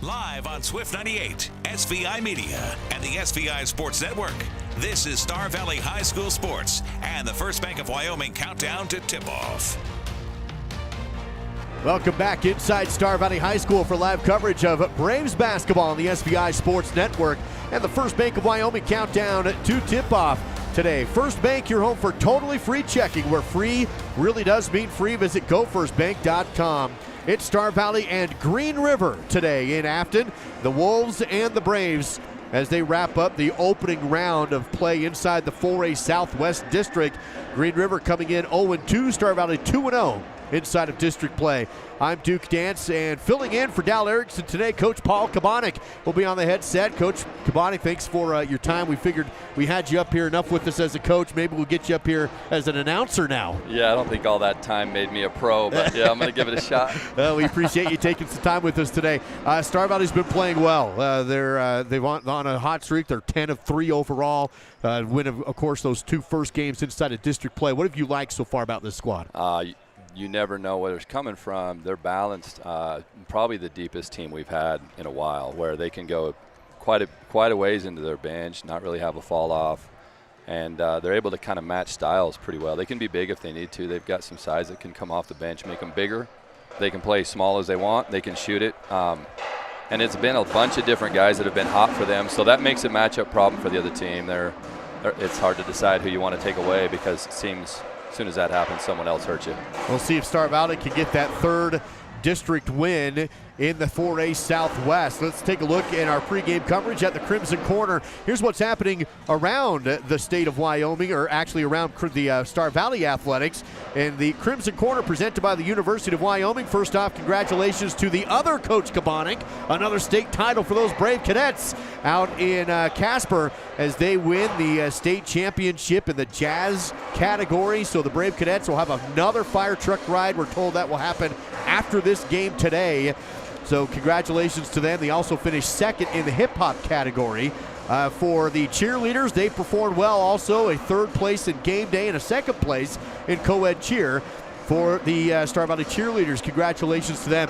Live on Swift 98, SVI Media, and the SVI Sports Network. This is Star Valley High School Sports and the First Bank of Wyoming countdown to tip-off. Welcome back inside Star Valley High School for live coverage of Braves basketball on the SVI Sports Network and the First Bank of Wyoming countdown to tip-off today. First Bank, your home for totally free checking, where free really does mean free. Visit gofirstbank.com. It's Star Valley and Green River today in Afton. The Wolves and the Braves as they wrap up the opening round of play inside the 4A Southwest District. Green River coming in 0-2, Star Valley 2-0 inside of district play. I'm Duke Dance, and filling in for Dal Erickson today, Coach Paul Kabonik will be on the headset. Coach Kabonik, thanks for your time. We figured we had you up here enough with us as a coach. Maybe we'll get you up here as an announcer now. Yeah, I don't think all that time made me a pro, but yeah, I'm going to give it a shot. Well, we appreciate you taking some time with us today. Star Valley's been playing well. They've on a hot streak. They're 10 of 3 overall. Win, of course, those 2 first games inside of district play. What have you liked so far about this squad? You never know where it's coming from. They're balanced, probably the deepest team we've had in a while, where they can go quite a ways into their bench, not really have a fall off, and they're able to kind of match styles pretty well. They can be big if they need to. They've got some size that can come off the bench, make them bigger. They can play small as they want. They can shoot it. And it's been a bunch of different guys that have been hot for them, so that makes a matchup problem for the other team. It's hard to decide who you want to take away, because it seems as soon as that happens, someone else hurts you. We'll see if Star Valley can get that 3rd district win in the 4A Southwest. Let's take a look in our pregame coverage at the Crimson Corner. Here's what's happening around the state of Wyoming, or actually around the Star Valley Athletics. And the Crimson Corner presented by the University of Wyoming. First off, congratulations to the other Coach Kabonik, another state title for those Brave Cadets out in Casper, as they win the state championship in the Jazz category. So the Brave Cadets will have another fire truck ride. We're told that will happen after this game today. So congratulations to them. They also finished 2nd in the hip-hop category. For the cheerleaders, they performed well also, a 3rd place in game day and a 2nd place in co-ed cheer for the Star Valley cheerleaders. Congratulations to them.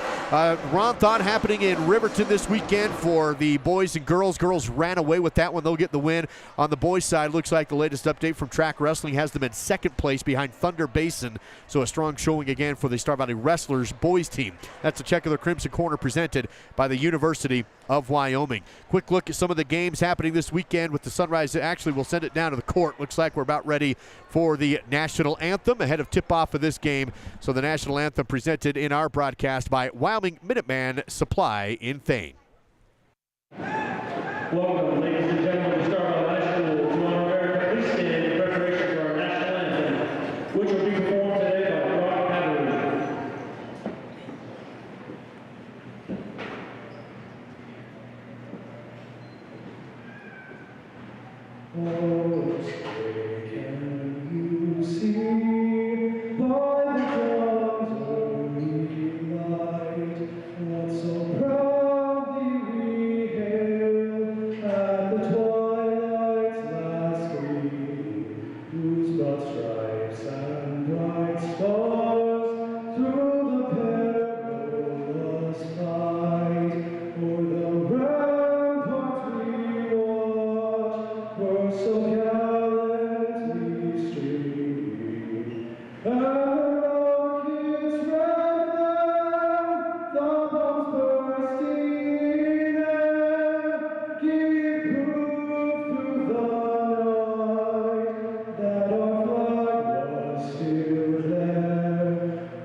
Ronthon happening in Riverton this weekend for the boys and girls. Girls ran away with that one. They'll get the win. On the boys' side, looks like the latest update from track wrestling has them in 2nd place behind Thunder Basin. So a strong showing again for the Star Valley Wrestlers boys team. That's a check of the Crimson Corner presented by the University of Wyoming. Quick look at some of the games happening this weekend with the Sunrise. Actually, we'll send it down to the court. Looks like we're about ready for the national anthem ahead of tip-off of this game. So the national anthem presented in our broadcast by Wyoming Minuteman Supply in Thane. Welcome, ladies and gentlemen, to Star Valley High School. To honor America, please stand in preparation for our national anthem, which will be performed today by Rock Cavalry. Oh, say can you see by the dawn's early light what so proudly we hailed at the twilight's last gleam, whose broad stripes and bright stars through the perilous fight o'er the ramparts we watched were so gallantly streaming, and the rockets red them, the bombs bursting in air, give proof through the night that our flag was still there.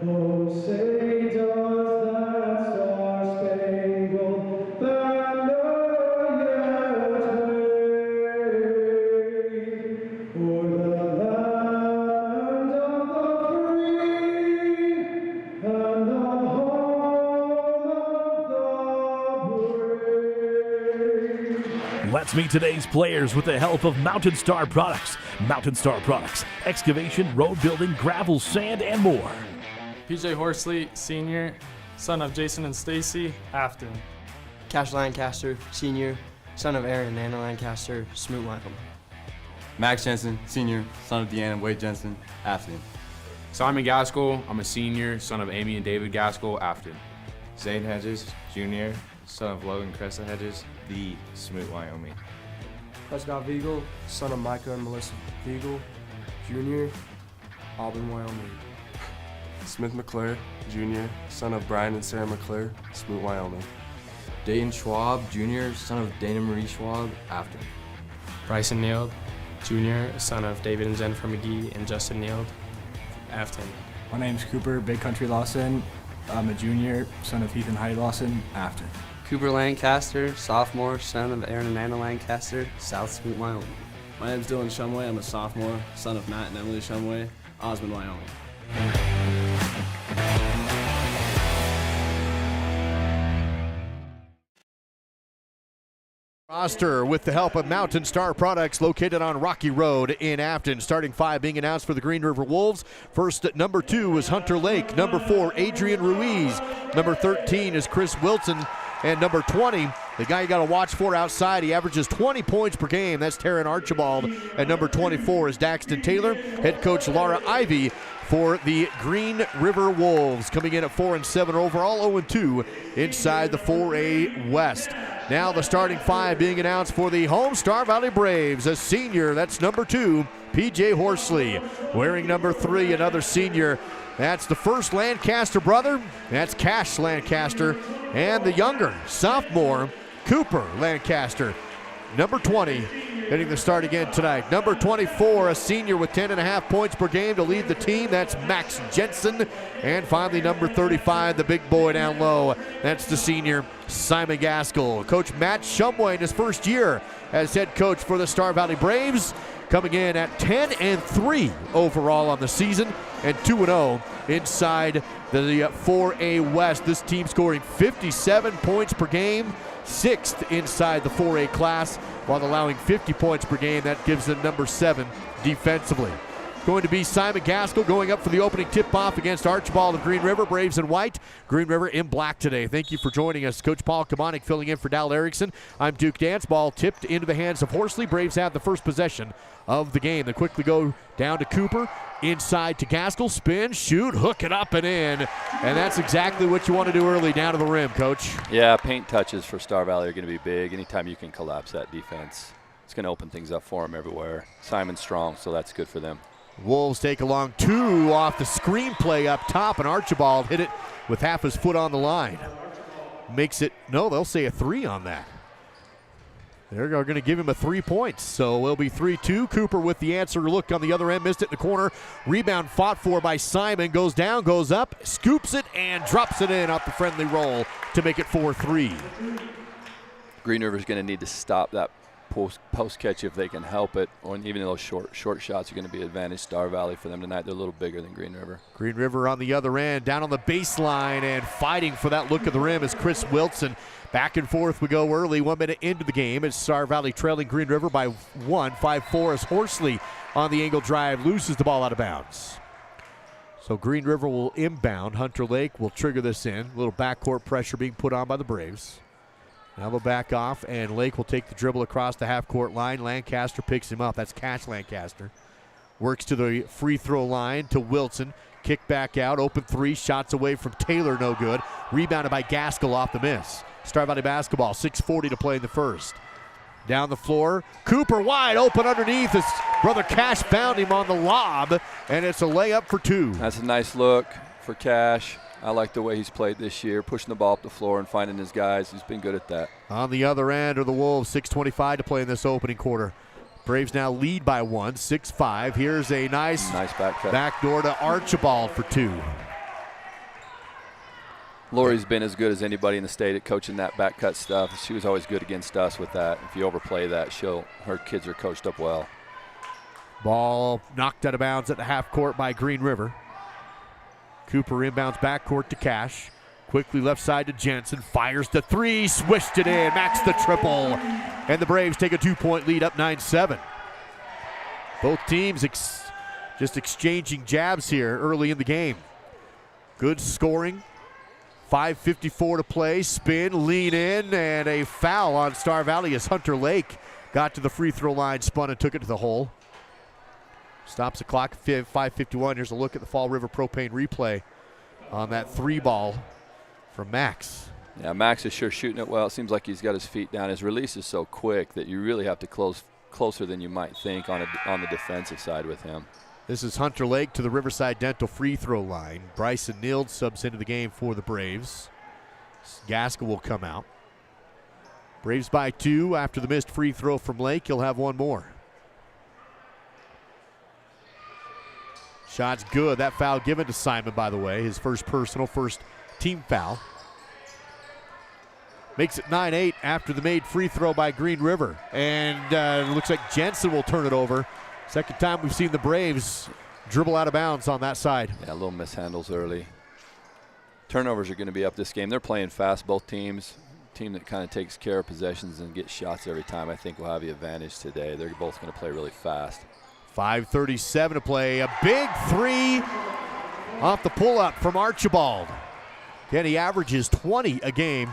Oh, say does that star-spangled banner yet wave o'er the land of the free and the home of the brave? Let's meet today's players with the help of Mountain Star Products. Mountain Star Products, excavation, road building, gravel, sand, and more. PJ Horsley, senior, son of Jason and Stacy, Afton. Cash Lancaster, senior, son of Aaron and Anna Lancaster, Smoot Wycombe. Max Jensen, senior, son of Deanna and Wade Jensen, Afton. Simon Gaskell, I'm a senior, son of Amy and David Gaskell, Afton. Zane Hedges, junior, son of Logan Cressa Hedges, the Smoot, Wyoming. Prescott Viegel, son of Micah and Melissa Viegel, Jr., Auburn, Wyoming. Smith McClure, Jr., son of Brian and Sarah McClure, Smoot, Wyoming. Dayton Schwab, Jr., son of Dana Marie Schwab, Afton. Bryson Neild, Jr., son of David and Jennifer McGee and Justin Neild, Afton. My name's Cooper Big Country Lawson. I'm a junior, son of Heath and Heidi Lawson, Afton. Cooper Lancaster, sophomore, son of Aaron and Anna Lancaster, South Smoot, Wyoming. My name's Dylan Shumway. I'm a sophomore, son of Matt and Emily Shumway, Osmond, Wyoming. Roster with the help of Mountain Star Products, located on Rocky Road in Afton. Starting 5 being announced for the Green River Wolves. First at number 2 is Hunter Lake. Number 4, Adrian Ruiz. Number 13 is Chris Wilson. And number 20, the guy you got to watch for outside, he averages 20 points per game. That's Taryn Archibald. And number 24 is Daxton Taylor. Head coach Laura Ivy for the Green River Wolves, coming in at 4-7 overall, 0-2 inside the 4A West. Now the starting 5 being announced for the home Star Valley Braves. A senior, that's number 2, PJ Horsley. Wearing number 3, another senior. That's the first Lancaster brother. That's Cash Lancaster. And the younger sophomore, Cooper Lancaster. Number 20, getting the start again tonight. Number 24, a senior with 10.5 points per game to lead the team. That's Max Jensen. And finally, number 35, the big boy down low. That's the senior, Simon Gaskell. Coach Matt Shumway in his first year as head coach for the Star Valley Braves, coming in at 10-3 overall on the season and 2-0 inside the 4A West. This team scoring 57 points per game, 6th inside the 4A class, while allowing 50 points per game. That gives them number 7 defensively. Going to be Simon Gaskell going up for the opening tip-off against Archibald of Green River. Braves in white, Green River in black today. Thank you for joining us. Coach Paul Kamonic filling in for Dal Erickson. I'm Duke Dance. Ball tipped into the hands of Horsley. Braves have the first possession of the game. They quickly go down to Cooper, inside to Gaskell, spin, shoot, hook it up and in. And that's exactly what you want to do early, down to the rim, Coach. Yeah, paint touches for Star Valley are going to be big. Anytime you can collapse that defense, it's going to open things up for them everywhere. Simon's strong, so that's good for them. Wolves take a long 2 off the screen play up top, and Archibald hit it with half his foot on the line. Makes it, no, they'll say a 3 on that. They're going to give him a 3 points, so it'll be 3-2. Cooper with the answer look on the other end, missed it in the corner. Rebound fought for by Simon, goes down, goes up, scoops it, and drops it in off the friendly roll to make it 4-3. Green River's going to need to stop that post catch if they can help it, or even those short shots are going to be advantage Star Valley for them tonight. They're a little bigger than Green River. Green River on the other end, down on the baseline, and fighting for that look at the rim is Chris Wilson. Back and forth we go early, 1 minute into the game. It's Star Valley trailing Green River by 1, 5-4 as Horsley on the angle drive loses the ball out of bounds. So Green River will inbound. Hunter Lake will trigger this in. A little backcourt pressure being put on by the Braves. Now they'll back off, and Lake will take the dribble across the half-court line. Lancaster picks him up. That's Cash Lancaster. Works to the free throw line to Wilson. Kick back out, open 3, shots away from Taylor, no good. Rebounded by Gaskell off the miss. Star Valley basketball, 6:40 to play in the first. Down the floor, Cooper wide open underneath. His brother Cash found him on the lob, and it's a layup for 2. That's a nice look for Cash. I like the way he's played this year, pushing the ball up the floor and finding his guys. He's been good at that. On the other end are the Wolves, 6:25 to play in this opening quarter. Braves now lead by 1, 6-5. Here's a nice backdoor to Archibald for 2. Lori's been as good as anybody in the state at coaching that back cut stuff. She was always good against us with that. If you overplay that, her kids are coached up well. Ball knocked out of bounds at the half court by Green River. Cooper inbounds backcourt to Cash. Quickly left side to Jensen. Fires the 3, swished it in. Max the triple. And the Braves take a 2-point lead up 9-7. Both teams just exchanging jabs here early in the game. Good scoring. 5:54 to play. Spin, lean in, and a foul on Star Valley as Hunter Lake got to the free throw line, spun and took it to the hole. Stops the clock at 5:51. Here's a look at the Fall River Propane replay on that 3 ball from Max. Yeah, Max is sure shooting it well. It seems like he's got his feet down. His release is so quick that you really have to close closer than you might think on the defensive side with him. This is Hunter Lake to the Riverside Dental free throw line. Bryson Nield subs into the game for the Braves. Gaskell will come out. Braves by 2 after the missed free throw from Lake. He'll have one more. Shot's good. That foul given to Simon, by the way. His first personal, first team foul. Makes it 9-8 after the made free throw by Green River. And it looks like Jensen will turn it over. Second time we've seen the Braves dribble out of bounds on that side. Yeah, a little mishandles early. Turnovers are going to be up this game. They're playing fast, both teams. Team that kind of takes care of possessions and gets shots every time, I think will have the advantage today. They're both going to play really fast. 5:37 to play. A big three off the pull-up from Archibald. Again, he averages 20 a game,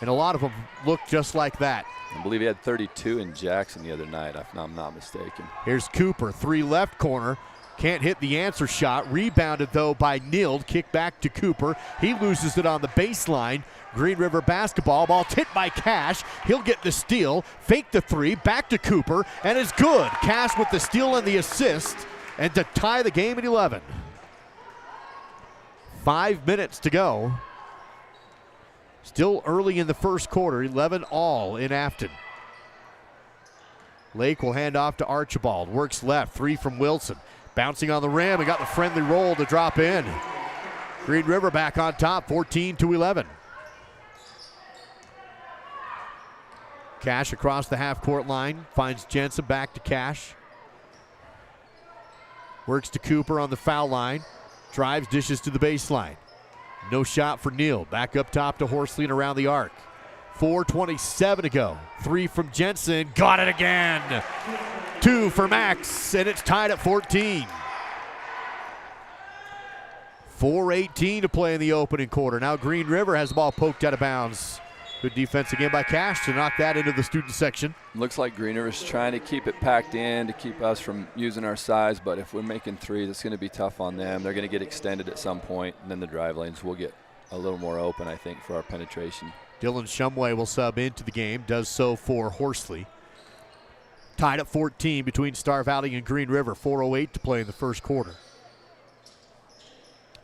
and a lot of them look just like that. I believe he had 32 in Jackson the other night, if I'm not mistaken. Here's Cooper, 3 left corner. Can't hit the answer shot. Rebounded, though, by Nield. Kick back to Cooper. He loses it on the baseline. Green River basketball. Ball tipped by Cash. He'll get the steal. Fake the 3. Back to Cooper. And it's good. Cash with the steal and the assist. And to tie the game at 11. 5 minutes to go. Still early in the first quarter. 11 all in Afton. Lake will hand off to Archibald. Works left. 3 from Wilson. Bouncing on the rim and got the friendly roll to drop in. Green River back on top, 14-11. Cash across the half-court line. Finds Jensen, back to Cash. Works to Cooper on the foul line. Drives, dishes to the baseline. No shot for Neal. Back up top to Horsley and around the arc. 4:27 to go. 3 from Jensen. Got it again. 2 for Max, and it's tied at 14. 4:18 to play in the opening quarter. Now Green River has the ball poked out of bounds. Good defense again by Cash to knock that into the student section. Looks like Green River's trying to keep it packed in to keep us from using our size, but if we're making threes, it's going to be tough on them. They're going to get extended at some point, and then the drive lanes will get a little more open, I think, for our penetration. Dylan Shumway will sub into the game, does so for Horsley. Tied at 14 between Star Valley and Green River. 4:08 to play in the first quarter.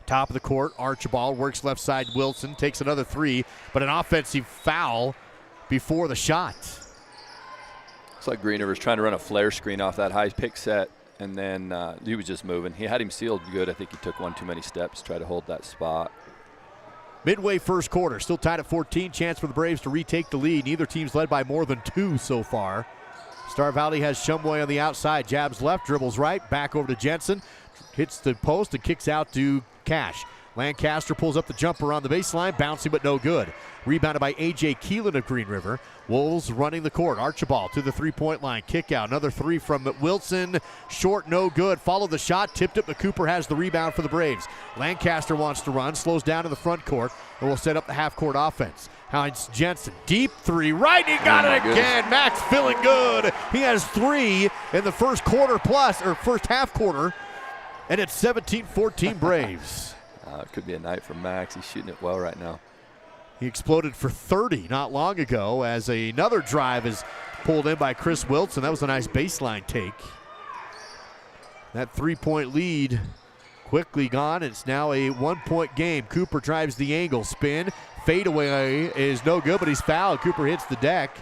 Top of the court, Archibald works left side. Wilson takes another 3, but an offensive foul before the shot. Looks like Green River's trying to run a flare screen off that high pick set, and then he was just moving. He had him sealed good. I think he took one too many steps to try to hold that spot. Midway first quarter, still tied at 14. Chance for the Braves to retake the lead. Neither team's led by more than 2 so far. Star Valley has Shumway on the outside. Jabs left, dribbles right, back over to Jensen. Hits the post and kicks out to Cash. Lancaster pulls up the jumper on the baseline, bouncing but no good. Rebounded by A.J. Keelan of Green River. Wolves running the court. Archibald to the three-point line. Kick out. Another 3 from Wilson. Short, no good. Follow the shot. Tipped it, but Cooper has the rebound for the Braves. Lancaster wants to run. Slows down in the front court and will set up the half-court offense. Hines Jensen. Deep 3. Right, he got it again. Goodness. Max feeling good. He has 3 in the first quarter plus, or first half quarter. And it's 17-14 Braves. It could be a night for Max. He's shooting it well right now. He exploded for 30 not long ago as another drive is pulled in by Chris Wilson. That was a nice baseline take. That 3-point lead quickly gone. It's now a 1-point game. Cooper drives the angle. Spin. Fadeaway is no good, but he's fouled. Cooper hits the deck,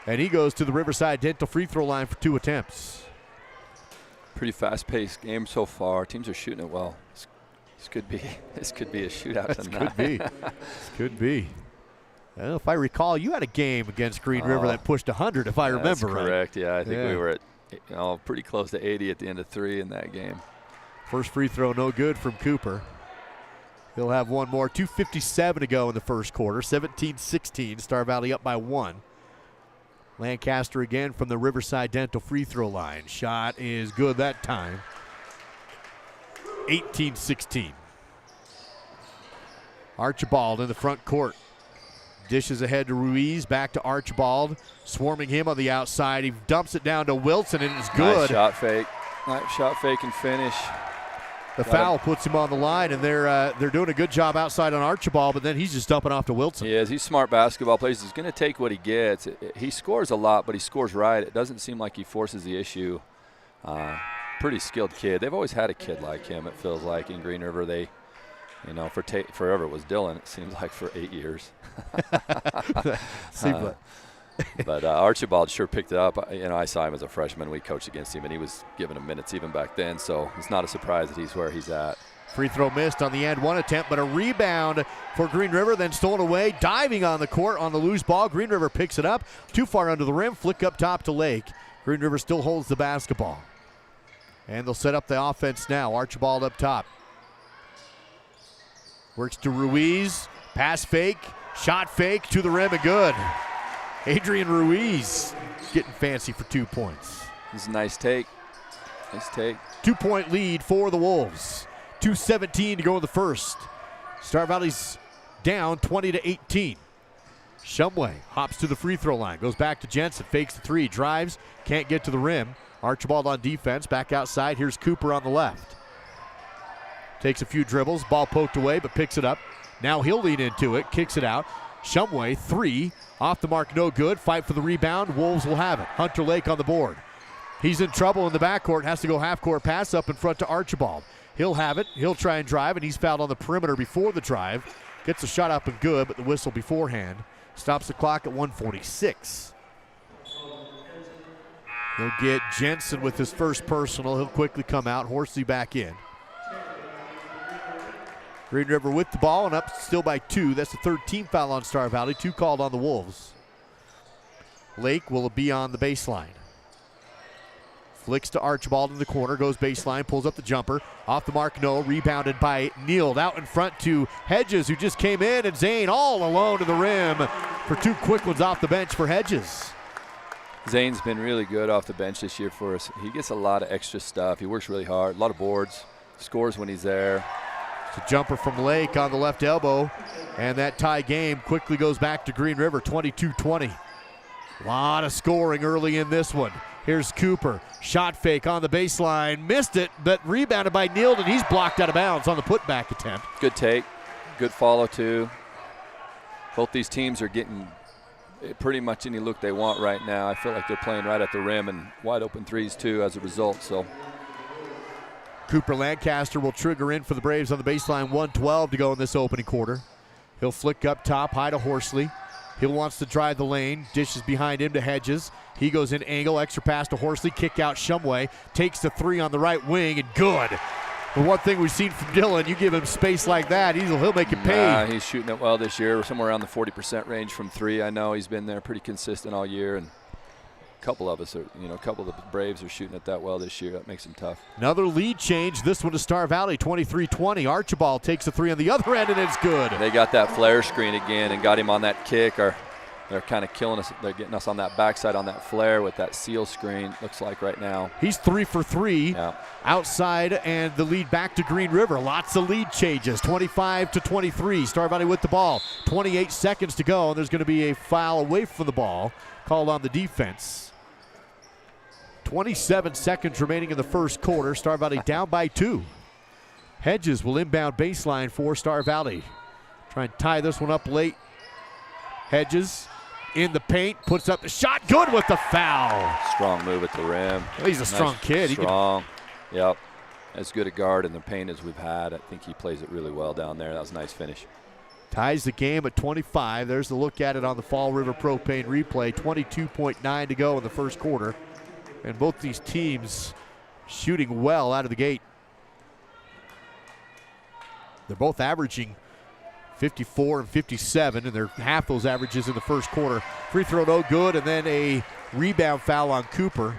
and he goes to the Riverside Dental free throw line for 2 attempts. Pretty fast-paced game so far. Teams are shooting it well. This could be a shootout tonight. This could be. Well, if I recall, you had a game against Green River that pushed 100, if I remember right. Correct. Yeah, I think we were at pretty close to 80 at the end of 3 in that game. First free throw, no good from Cooper. He'll have one more. 2:57 to go in the first quarter. 17-16. Star Valley up by 1. Lancaster again from the Riverside Dental free throw line. Shot is good that time. 18-16. Archibald in the front court. Dishes ahead to Ruiz, back to Archibald. Swarming him on the outside. He dumps it down to Wilson, and it's good. Nice shot fake. Nice shot fake and finish. The foul puts him on the line, and they're doing a good job outside on Archibald, but then he's just dumping off to Wilson. He is. He's a smart basketball player. He's going to take what he gets. He scores a lot, but he scores right. It doesn't seem like he forces the issue. Pretty skilled kid. They've always had a kid like him, it feels like, in Green River. They, forever it was Dylan. It seems like for 8 years. But Archibald sure picked it up. I saw him as a freshman. We coached against him, and he was giving him minutes even back then. So it's not a surprise that he's where he's at. Free throw missed on the and one attempt, but a rebound for Green River, then stolen away. Diving on the court on the loose ball. Green River picks it up. Too far under the rim. Flick up top to Lake. Green River still holds the basketball. And they'll set up the offense now. Archibald up top. Works to Ruiz. Pass fake. Shot fake to the rim and good. Adrian Ruiz getting fancy for 2 points. This is a nice take. Nice take. 2-point lead for the Wolves. 2:17 to go in the first. Star Valley's down 20-18. Shumway hops to the free throw line. Goes back to Jensen. Fakes the three. Drives. Can't get to the rim. Archibald on defense. Back outside. Here's Cooper on the left. Takes a few dribbles. Ball poked away, but picks it up. Now he'll lean into it. Kicks it out. Shumway, three. Off the mark, no good. Fight for the rebound. Wolves will have it. Hunter Lake on the board. He's in trouble in the backcourt. Has to go half-court pass up in front to Archibald. He'll have it. He'll try and drive, and he's fouled on the perimeter before the drive. Gets a shot up and good, but the whistle beforehand stops the clock at 1:46. He'll get Jensen with his first personal. He'll quickly come out. Horsley back in. Green River with the ball and up still by 2. That's the third team foul on Star Valley. 2 called on the Wolves. Lake will be on the baseline. Flicks to Archibald in the corner, goes baseline, pulls up the jumper. Off the mark, no. Rebounded by Neild. Out in front to Hedges, who just came in, and Zane all alone to the rim for 2 quick ones off the bench for Hedges. Zane's been really good off the bench this year for us. He gets a lot of extra stuff. He works really hard, a lot of boards, scores when he's there. It's a jumper from Lake on the left elbow, and that tie game quickly goes back to Green River, 22-20. A lot of scoring early in this one. Here's Cooper. Shot fake on the baseline. Missed it, but rebounded by Neild, and he's blocked out of bounds on the putback attempt. Good take. Good follow, too. Both these teams are getting pretty much any look they want right now. I feel like they're playing right at the rim and wide open threes, too, as a result. So Cooper Lancaster will trigger in for the Braves on the baseline. 1:12 to go in this opening quarter. He'll flick up top, high to Horsley. He wants to drive the lane. Dishes behind him to Hedges. He goes in angle, extra pass to Horsley. Kick out Shumway. Takes the three on the right wing, and good. The one thing we've seen from Dylan, you give him space like that, he'll make it pay. He's shooting it well this year, somewhere around the 40% range from three. I know he's been there pretty consistent all year, and a couple of us are, a couple of the Braves are shooting it that well this year. That makes him tough. Another lead change. This one to Star Valley, 23-20. Archibald takes the three on the other end, and it's good. They got that flare screen again and got him on that kick. They're kind of killing us. They're getting us on that backside on that flare with that seal screen, looks like right now. He's 3 for 3 outside, and the lead back to Green River. Lots of lead changes, 25-23. Star Valley with the ball. 28 seconds to go, and there's going to be a foul away from the ball called on the defense. 27 seconds remaining in the first quarter. Star Valley down by 2. Hedges will inbound baseline for Star Valley. Try and tie this one up late. Hedges in the paint, puts up the shot, good with the foul. Strong move at the rim. He's a strong kid. Strong, yep. As good a guard in the paint as we've had. I think he plays it really well down there. That was a nice finish. Ties the game at 25. There's the look at it on the Fall River Propane replay. 22.9 to go in the first quarter. And both these teams shooting well out of the gate. They're both averaging 54 and 57, and they're half those averages in the first quarter. Free throw no good, and then a rebound foul on Cooper.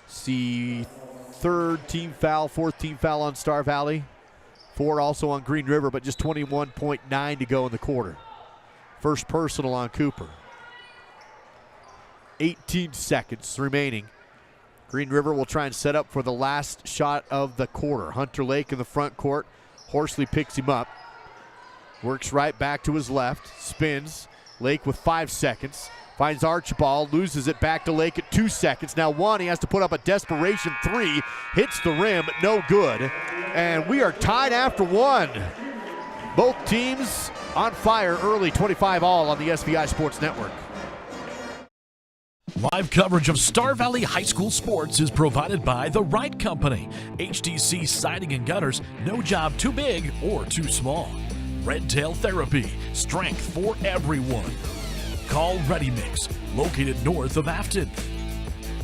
See, third team foul, fourth team foul on Star Valley. 4 also on Green River, but just 21.9 to go in the quarter. First personal on Cooper. 18 seconds remaining. Green River will try and set up for the last shot of the quarter. Hunter Lake in the front court. Horsley picks him up. Works right back to his left. Spins. Lake with 5 seconds. Finds Archibald, loses it back to Lake at 2 seconds. Now 1, he has to put up a desperation 3. Hits the rim, no good. And we are tied after 1. Both teams on fire early, 25-all on the SVI Sports Network. Live coverage of Star Valley High School sports is provided by The Right Company. HTC Siding and Gutters, no job too big or too small. Red Tail Therapy, strength for everyone. Call Ready Mix, located north of Afton.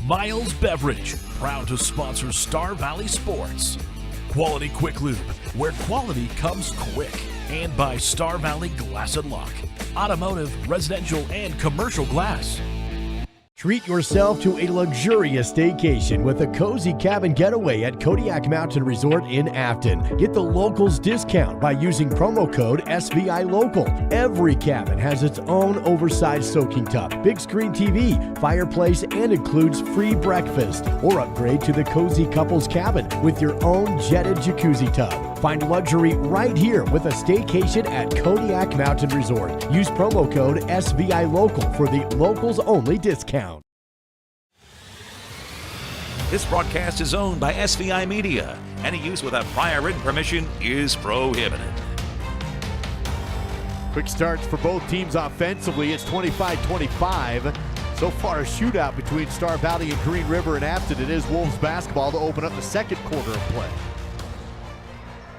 Miles Beverage, proud to sponsor Star Valley Sports. Quality Quick Lube, where quality comes quick. And by Star Valley Glass and Lock, automotive, residential, and commercial glass. Treat yourself to a luxurious staycation with a cozy cabin getaway at Kodiak Mountain Resort in Afton. Get the locals discount by using promo code SVILOCAL. Every cabin has its own oversized soaking tub, big screen TV, fireplace, and includes free breakfast. Or upgrade to the cozy couples cabin with your own jetted jacuzzi tub. Find luxury right here with a staycation at Kodiak Mountain Resort. Use promo code SVILOCAL for the locals only discount. This broadcast is owned by SVI Media. Any use without prior written permission is prohibited. Quick starts for both teams offensively. It's 25-25. So far, a shootout between Star Valley and Green River and Afton. It is Wolves basketball to open up the second quarter of play.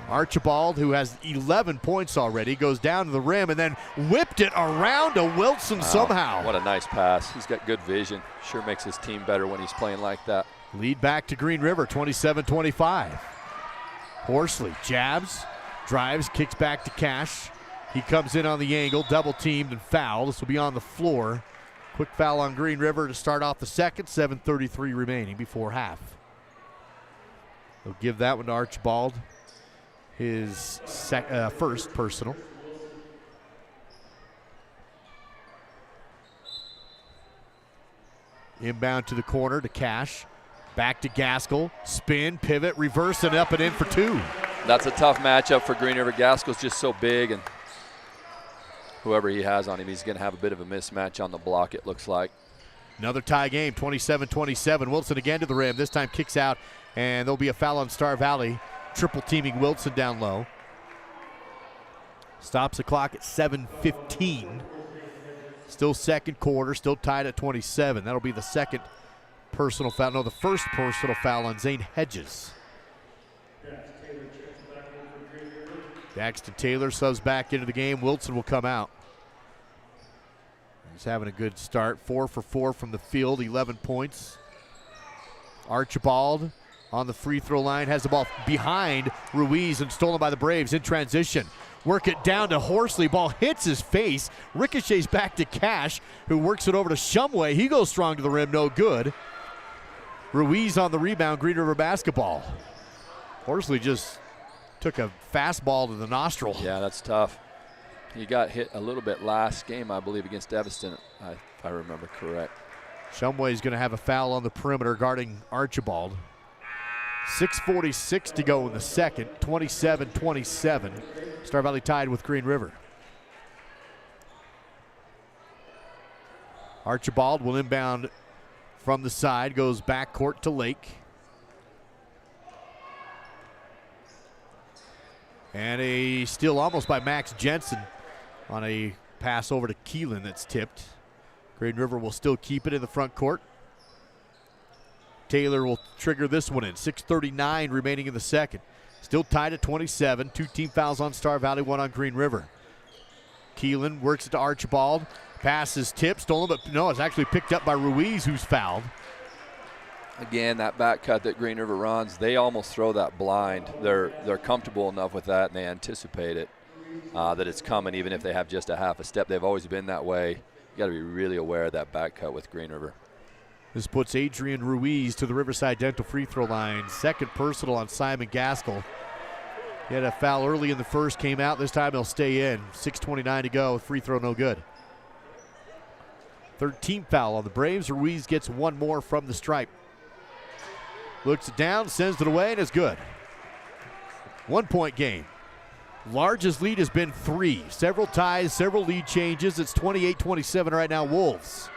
Archibald, who has 11 points already, goes down to the rim and then whipped it around to Wilson somehow. What a nice pass. He's got good vision. Sure makes his team better when he's playing like that. Lead back to Green River, 27-25. Horsley jabs, drives, kicks back to Cash. He comes in on the angle, double teamed and fouled. This will be on the floor. Quick foul on Green River to start off the second, 7:33 remaining before half. They'll give that one to Archibald, his first personal. Inbound to the corner to Cash. Back to Gaskell. Spin, pivot, reverse, and up and in for 2. That's a tough matchup for Green River. Gaskell's just so big, and whoever he has on him, he's going to have a bit of a mismatch on the block, it looks like. Another tie game, 27-27. Wilson again to the rim. This time kicks out, and there'll be a foul on Star Valley. Triple teaming Wilson down low. Stops the clock at 7:15. Still second quarter, still tied at 27. That'll be the second personal foul. No, the first personal foul on Zane Hedges. Daxton Taylor subs back into the game. Wilson will come out. He's having a good start. 4 for 4 from the field, 11 points. Archibald on the free throw line, has the ball behind Ruiz and stolen by the Braves in transition. Work it down to Horsley. Ball hits his face. Ricochets back to Cash, who works it over to Shumway. He goes strong to the rim, no good. Ruiz on the rebound, Green River basketball. Horsley just took a fastball to the nostril. Yeah, that's tough. He got hit a little bit last game, I believe, against Evanston, if I remember correct. Shumway's going to have a foul on the perimeter guarding Archibald. 6:46 to go in the second, 27-27. Star Valley tied with Green River. Archibald will inbound from the side, goes backcourt to Lake. And a steal almost by Max Jensen on a pass over to Keelan that's tipped. Green River will still keep it in the front court. Taylor will trigger this one in. 6:39 remaining in the second. Still tied at 27. 2 team fouls on Star Valley, 1 on Green River. Keelan works it to Archibald. Pass is tipped, stolen, but no, it's actually picked up by Ruiz, who's fouled. Again, that back cut that Green River runs, they almost throw that blind. They're comfortable enough with that, and they anticipate it, that it's coming, even if they have just a half a step. They've always been that way. You got to be really aware of that back cut with Green River. This puts Adrian Ruiz to the Riverside Dental free throw line. Second personal on Simon Gaskell. He had a foul early in the first, came out. This time he'll stay in. 6:29 to go. Free throw no good. 13th foul on the Braves. Ruiz gets 1 more from the stripe. Looks it down, sends it away, and it's good. 1 point game. Largest lead has been 3. Several ties, several lead changes. It's 28-27 right now, Wolves.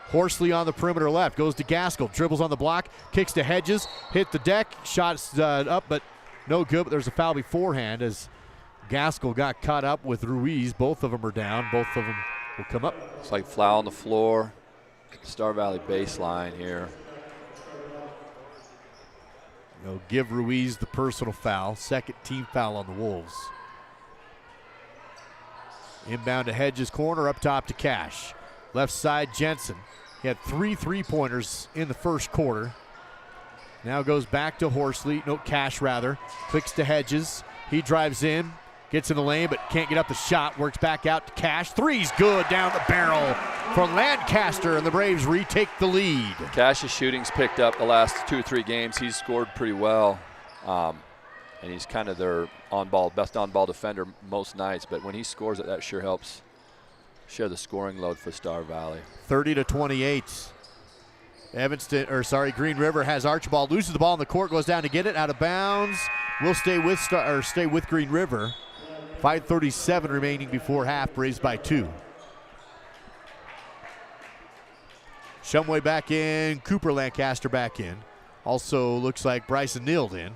Horsley on the perimeter left, goes to Gaskell, dribbles on the block, kicks to Hedges, hit the deck, shots up, but no good. But there's a foul beforehand as Gaskell got caught up with Ruiz. Both of them are down. Both of them will come up. It's like foul on the floor. Star Valley baseline here. They'll give Ruiz the personal foul. Second team foul on the Wolves. Inbound to Hedges corner, up top to Cash. Left side, Jensen. He had 3 3-pointers in the first quarter. Now goes back to Horsley, no, Cash rather. Clicks to Hedges. He drives in, gets in the lane, but can't get up the shot. Works back out to Cash. Three's good down the barrel for Lancaster, and the Braves retake the lead. Cash's shooting's picked up the last 2 or 3 games. He's scored pretty well. And he's kind of their best on-ball defender most nights. But when he scores it, that sure helps share the scoring load for Star Valley. 30-28. Green River has Archibald, loses the ball in the court, goes down to get it, out of bounds. Will stay with Green River. 5:37 remaining before half. Braves by 2. Shumway back in, Cooper Lancaster back in. Also looks like Bryson Nield in.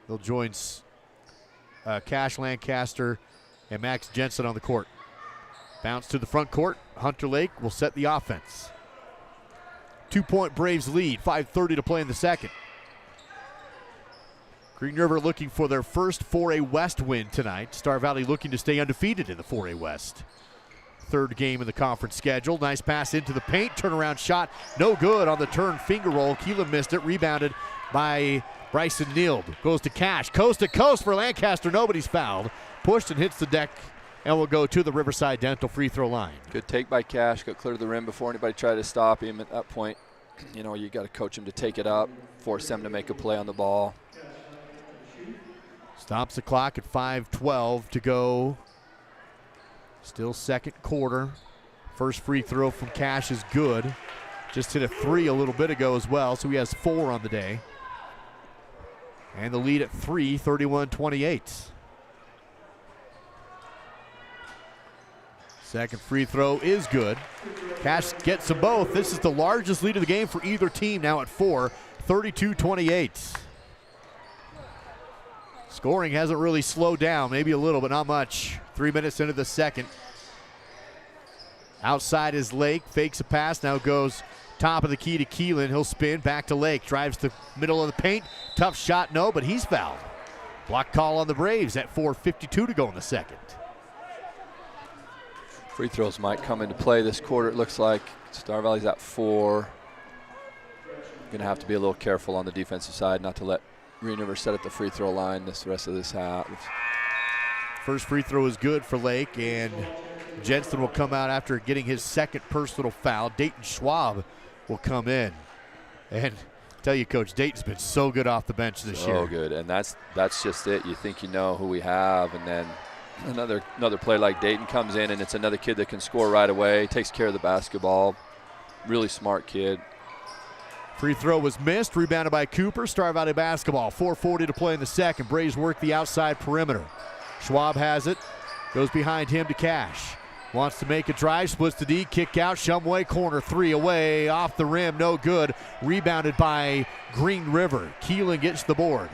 They'll join Cash Lancaster and Max Jensen on the court. Bounce to the front court. Hunter Lake will set the offense. 2-point Braves lead, 5:30 to play in the second. Green River looking for their first 4A West win tonight. Star Valley looking to stay undefeated in the 4A West. Third game in the conference schedule. Nice pass into the paint. Turnaround shot. No good on the turn finger roll. Keelan missed it. Rebounded by Bryson Nield. Goes to Cash. Coast to coast for Lancaster. Nobody's fouled. Pushed and hits the deck and will go to the Riverside Dental free throw line. Good take by Cash. Got clear to the rim before anybody tried to stop him. At that point, you know, you got to coach him to take it up, force them to make a play on the ball. Stops the clock at 5:12 to go. Still second quarter. First free throw from Cash is good. Just hit a 3 a little bit ago as well, so he has 4 on the day. And the lead at 3, 31-28. Second free throw is good. Cash gets them both. This is the largest lead of the game for either team now at 4, 32-28. Scoring hasn't really slowed down, maybe a little, but not much. 3 minutes into the second. Outside is Lake, fakes a pass, now goes top of the key to Keelan. He'll spin, back to Lake, drives to middle of the paint. Tough shot, no, but he's fouled. Block call on the Braves at 4:52 to go in the second. Free throws might come into play this quarter, it looks like. Star Valley's at 4. Going to have to be a little careful on the defensive side not to let Green River set at the free throw line the rest of this half. First free throw is good for Lake, and Jensen will come out after getting his second personal foul. Dayton Schwab will come in. And tell you, Coach, Dayton's been so good off the bench this year. So good, and that's just it. You think you know who we have, and then another player like Dayton comes in, and it's another kid that can score right away, takes care of the basketball. Really smart kid. Free throw was missed, rebounded by Cooper. Star Valley basketball, 4:40 to play in the second. Braves work the outside perimeter. Schwab has it, goes behind him to Cash. Wants to make a drive, splits the D, kick out, Shumway, corner 3 away, off the rim, no good. Rebounded by Green River. Keelan gets the board.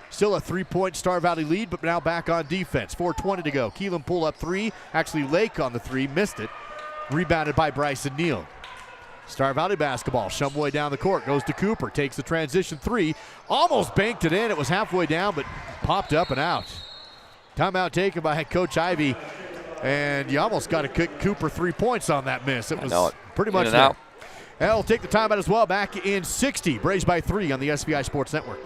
Still a 3-point Star Valley lead, but now back on defense. 4:20 to go. Keelan pull up 3, actually Lake on the 3, missed it. Rebounded by Bryson Nield. Star Valley basketball, Shumway down the court, goes to Cooper, takes the transition 3, almost banked it in. It was halfway down, but popped up and out. Timeout taken by Coach Ivy, and you almost got to kick Cooper 3 points on that miss. It was pretty much there. And we'll take the timeout as well. Back in 60, Braves by 3 on the SVI Sports Network.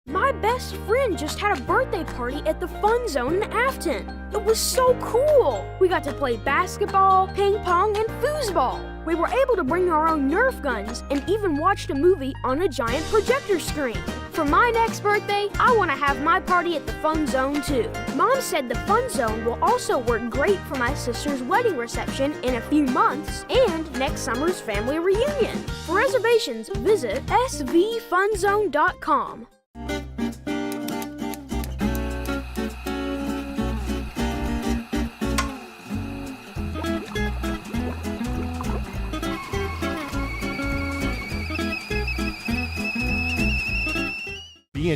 My best friend just had a birthday party at the Fun Zone in Afton. It was so cool. We got to play basketball, ping pong, and foosball. We were able to bring our own Nerf guns and even watched a movie on a giant projector screen. For my next birthday, I want to have my party at the Fun Zone too. Mom said the Fun Zone will also work great for my sister's wedding reception in a few months and next summer's family reunion. For reservations, visit svfunzone.com.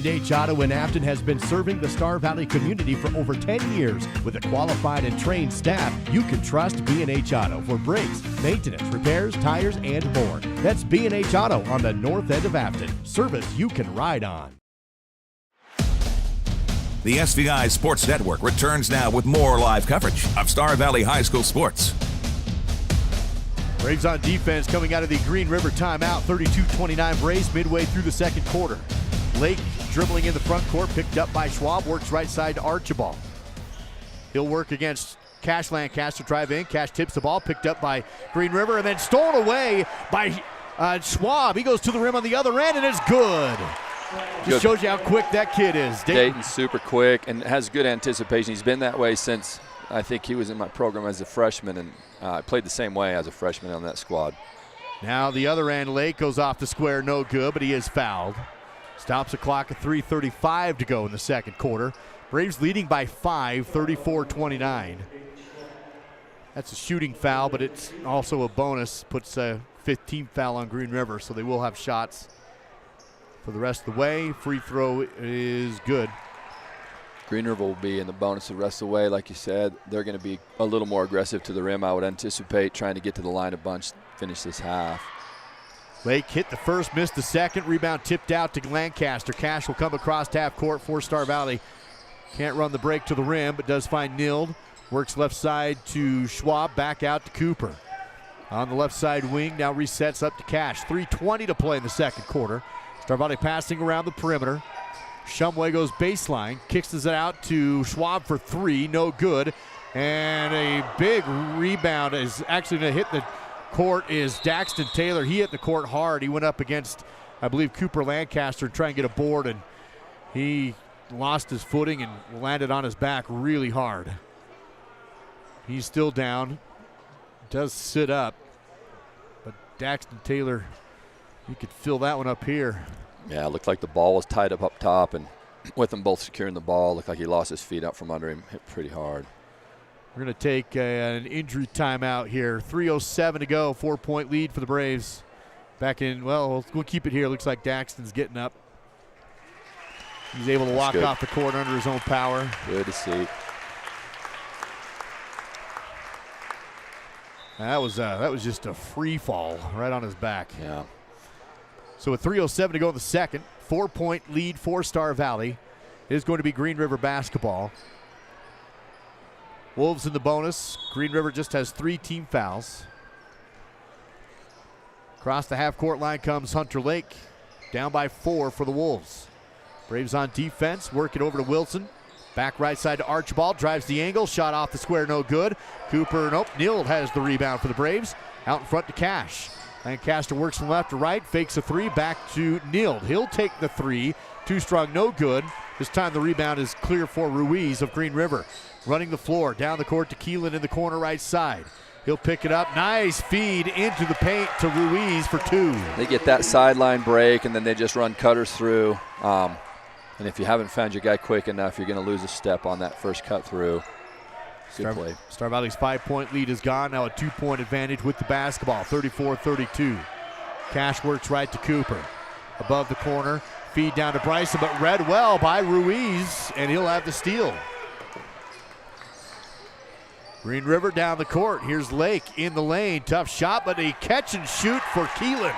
B&H Auto in Afton has been serving the Star Valley community for over 10 years. With a qualified and trained staff, you can trust B&H Auto for brakes, maintenance, repairs, tires, and more. That's B&H Auto on the north end of Afton. Service you can ride on. The SVI Sports Network returns now with more live coverage of Star Valley High School sports. Braves on defense coming out of the Green River timeout. 32-29 Braves midway through the second quarter. Lake dribbling in the front court, picked up by Schwab, works right side to Archibald. He'll work against Cash Lancaster, drive in. Cash tips the ball, picked up by Green River, and then stolen away by Schwab. He goes to the rim on the other end, and it's good. Just shows you how quick that kid is. Dayton's super quick and has good anticipation. He's been that way since I think he was in my program as a freshman, and I played the same way as a freshman on that squad. Now the other end, Lake goes off the square, no good, but he is fouled. Stops the clock at 3:35 to go in the second quarter. Braves leading by 5, 34-29. That's a shooting foul, but it's also a bonus. Puts a 15th foul on Green River, so they will have shots for the rest of the way. Free throw is good. Green River will be in the bonus the rest of the way. Like you said, they're going to be a little more aggressive to the rim, I would anticipate, trying to get to the line a bunch, finish this half. Lake hit the first, missed the second. Rebound tipped out to Lancaster. Cash will come across half court for Star Valley. Can't run the break to the rim, but does find Nild. Works left side to Schwab, back out to Cooper. On the left side wing, now resets up to Cash. 3:20 to play in the second quarter. Star Valley passing around the perimeter. Shumway goes baseline, kicks it out to Schwab for three, no good. And a big rebound is actually going to hit the court is Daxton Taylor. He hit the court hard. He went up against, I believe, Cooper Lancaster to try and get a board, and he lost his footing and landed on his back really hard. He's still down, does sit up, but Daxton Taylor, you could fill that one up here. Yeah, it looked like the ball was tied up top, and with them both securing the ball, looked like he lost his feet out from under him, hit pretty hard. We're going to take an injury timeout here. 3:07 to go, 4-point lead for the Braves. Back in, well, we'll keep it here. Looks like Daxton's getting up. He's able to walk off the court under his own power. Good to see. That was just a free fall right on his back. Yeah. So with 3:07 to go in the second, 4-point lead for Star Valley. It is going to be Green River basketball. Wolves in the bonus. Green River just has 3 team fouls. Across the half-court line comes Hunter Lake. Down by 4 for the Wolves. Braves on defense. Work it over to Wilson. Back right side to Archibald. Drives the angle. Shot off the square, no good. Cooper, nope. Nild has the rebound for the Braves. Out in front to Cash. Lancaster works from left to right. Fakes a three. Back to Nild. He'll take the three. Too strong, no good. This time the rebound is clear for Ruiz of Green River. Running the floor. Down the court to Keelan in the corner right side. He'll pick it up. Nice feed into the paint to Ruiz for 2. They get that sideline break, and then they just run cutters through. And if you haven't found your guy quick enough, you're going to lose a step on that first cut through. Good play. Star Valley's 5-point lead is gone. Now a 2-point advantage with the basketball, 34-32. Cash works right to Cooper. Above the corner, feed down to Bryson, but read well by Ruiz, and he'll have the steal. Green River down the court. Here's Lake in the lane. Tough shot, but a catch and shoot for Keelan.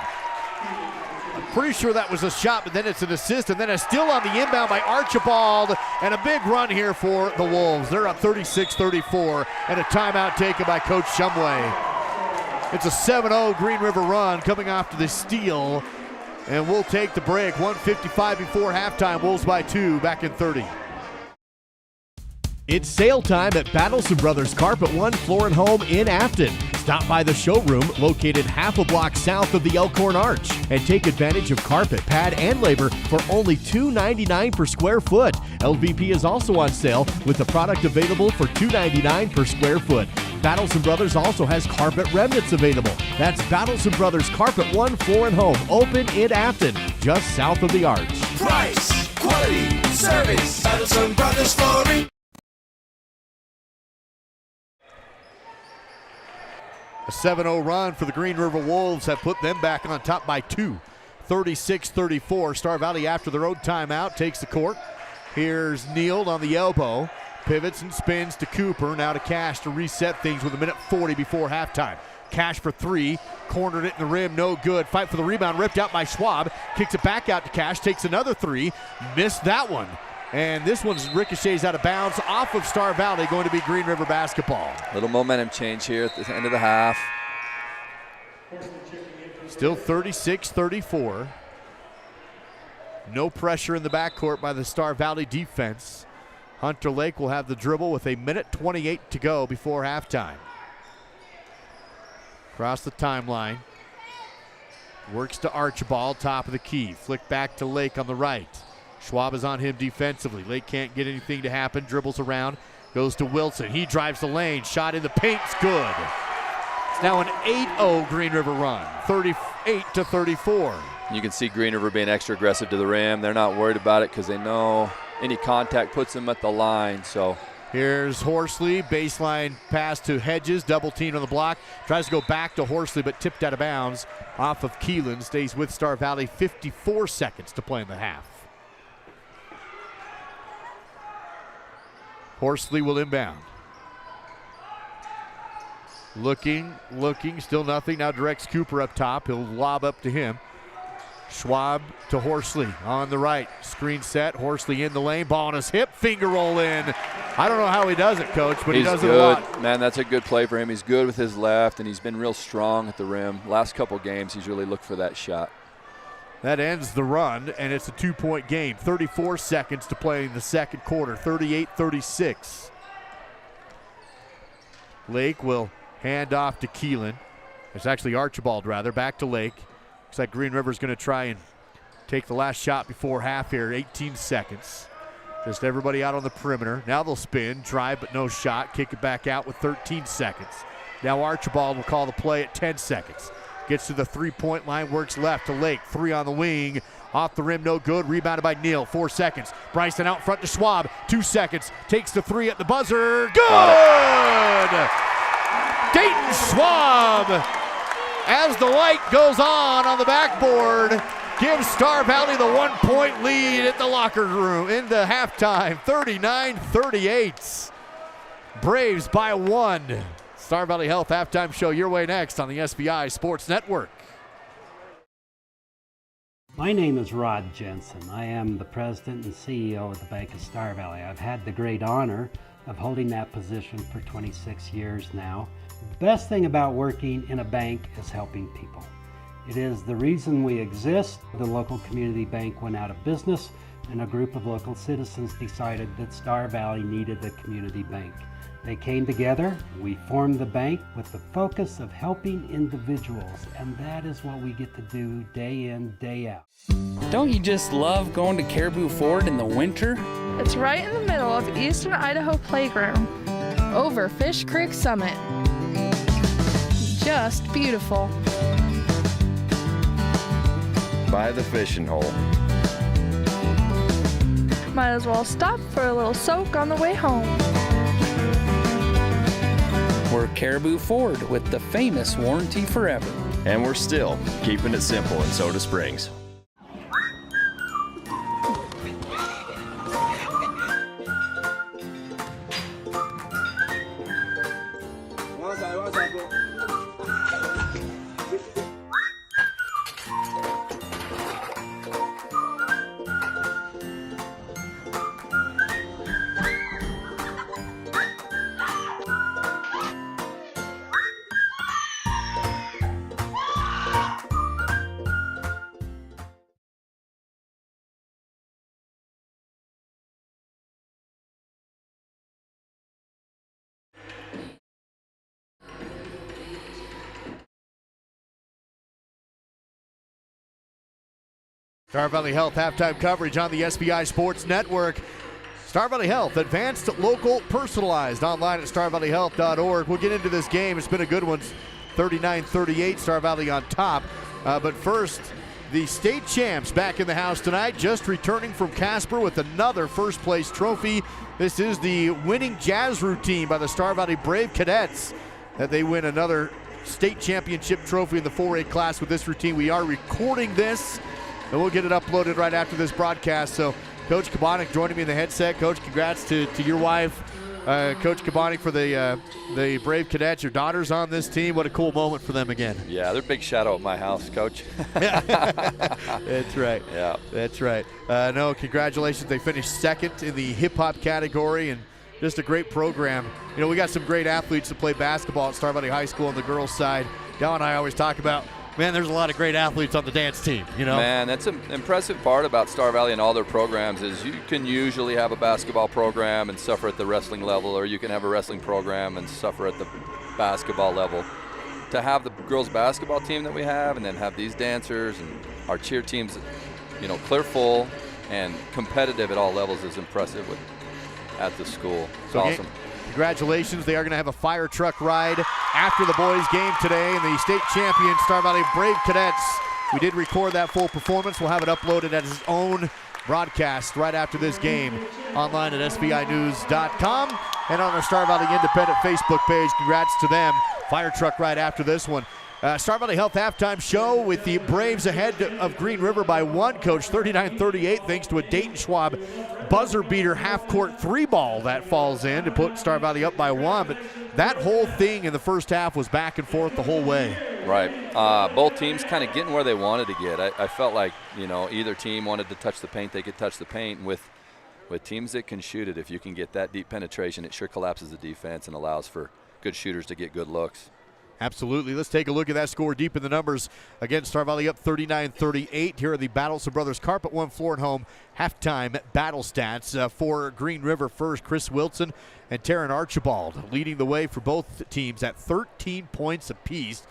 I'm pretty sure that was a shot, but then it's an assist, and then a steal on the inbound by Archibald, and a big run here for the Wolves. They're up 36-34, and a timeout taken by Coach Shumway. It's a 7-0 Green River run coming after the steal, and we'll take the break. 1:55 before halftime. Wolves by 2, back in 30. It's sale time at Battleson Brothers Carpet One Floor and Home in Afton. Stop by the showroom located half a block south of the Elkhorn Arch and take advantage of carpet, pad, and labor for only $2.99 per square foot. LVP is also on sale with the product available for $2.99 per square foot. Battleson Brothers also has carpet remnants available. That's Battleson Brothers Carpet One Floor and Home, open in Afton, just south of the Arch. Price, quality, service, Battleson Brothers Flooring. A 7-0 run for the Green River Wolves have put them back on top by 2. 36-34. Star Valley, after their own timeout, takes the court. Here's Neal on the elbow. Pivots and spins to Cooper. Now to Cash to reset things with 1:40 before halftime. Cash for three. Cornered it in the rim. No good. Fight for the rebound. Ripped out by Schwab. Kicks it back out to Cash. Takes another three. Missed that one. And this one's ricochets out of bounds off of Star Valley, going to be Green River basketball. Little momentum change here at the end of the half. Still 36-34. No pressure in the backcourt by the Star Valley defense. Hunter Lake will have the dribble with 1:28 to go before halftime. Across the timeline. Works to Archibald, top of the key. Flick back to Lake on the right. Schwab is on him defensively. Lake can't get anything to happen. Dribbles around. Goes to Wilson. He drives the lane. Shot in the paint's good. It's now an 8-0 Green River run. 38-34. You can see Green River being extra aggressive to the rim. They're not worried about it because they know any contact puts them at the line. So here's Horsley, baseline pass to Hedges, double team on the block. Tries to go back to Horsley, but tipped out of bounds off of Keelan. Stays with Star Valley. 54 seconds to play in the half. Horsley will inbound. Looking, still nothing. Now directs Cooper up top. He'll lob up to him. Schwab to Horsley on the right. Screen set. Horsley in the lane. Ball on his hip. Finger roll in. I don't know how he does it, Coach, but he does it a lot. Man, that's a good play for him. He's good with his left, and he's been real strong at the rim. Last couple games, he's really looked for that shot. That ends the run, and it's a 2-point game. 34 seconds to play in the second quarter. 38-36. Lake will hand off to Keelan. It's actually Archibald, rather. Back to Lake. Looks like Green River's going to try and take the last shot before half here. 18 seconds. Just everybody out on the perimeter. Now they'll spin, drive, but no shot. Kick it back out with 13 seconds. Now Archibald will call the play at 10 seconds. Gets to the three-point line, works left to Lake. Three on the wing. Off the rim, no good. Rebounded by Neal. 4 seconds. Bryson out front to Schwab. 2 seconds. Takes the three at the buzzer. Good! Dayton Schwab, as the light goes on the backboard, gives Star Valley the 1-point lead at the locker room into halftime. 39-38. Braves by 1. Star Valley Health halftime show your way next on the SVI Sports Network. My name is Rod Jensen. I am the president and CEO of the Bank of Star Valley. I've had the great honor of holding that position for 26 years now. The best thing about working in a bank is helping people. It is the reason we exist. The local community bank went out of business, and a group of local citizens decided that Star Valley needed a community bank. They came together, we formed the bank with the focus of helping individuals, and that is what we get to do day in, day out. Don't you just love going to Caribou Ford in the winter? It's right in the middle of Eastern Idaho Playground, over Fish Creek Summit. Just beautiful. By the fishing hole. Might as well stop for a little soak on the way home. We're Caribou Ford with the famous warranty forever. And we're still keeping it simple in Soda Springs. Star Valley Health halftime coverage on the SVI Sports Network. Star Valley Health, advanced, local, personalized. Online at starvalleyhealth.org. We'll get into this game. It's been a good one. 39-38, Star Valley on top. But first, the state champs back in the house tonight, just returning from Casper with another first-place trophy. This is the winning jazz routine by the Star Valley Brave Cadets. That they win another state championship trophy in the 4A class with this routine. We are recording this and we'll get it uploaded right after this broadcast. So Coach Kabonik joining me in the headset. Coach, congrats to your wife, Coach Kabonik, for the Brave Cadets. Your daughter's on this team. What a cool moment for them again. Yeah, they're a big shadow at my house, Coach. That's right. Yeah. That's right. No, congratulations. They finished second in the hip-hop category, and just a great program. You know, we got some great athletes that play basketball at Star Valley High School on the girls' side. Dal and I always talk about, man, there's a lot of great athletes on the dance team, you know? Man, that's an impressive part about Star Valley and all their programs is you can usually have a basketball program and suffer at the wrestling level, or you can have a wrestling program and suffer at the basketball level. To have the girls basketball team that we have and then have these dancers and our cheer teams, you know, clear full and competitive at all levels is impressive at the school. It's awesome. Congratulations. They are going to have a fire truck ride after the boys' game today, and the state champion Star Valley Brave Cadets. We did record that full performance. We'll have it uploaded as its own broadcast right after this game online at svinews.com and on our Star Valley Independent Facebook page. Congrats to them. Fire truck ride after this one. Star Valley Health halftime show with the Braves ahead of Green River by 1, Coach, 39-38, thanks to a Dayton Schwab buzzer beater half-court 3-ball that falls in to put Star Valley up by 1. But that whole thing in the first half was back and forth the whole way. Right. Both teams kind of getting where they wanted to get. I felt like, you know, either team wanted to touch the paint, they could touch the paint. And with teams that can shoot it, if you can get that deep penetration, it sure collapses the defense and allows for good shooters to get good looks. Absolutely. Let's take a look at that score deep in the numbers. Again, Star Valley up 39-38. Here are the Battleson Brothers Carpet One Floor and Home halftime battle stats. For Green River first, Chris Wilson and Taryn Archibald leading the way for both teams at 13 points apiece.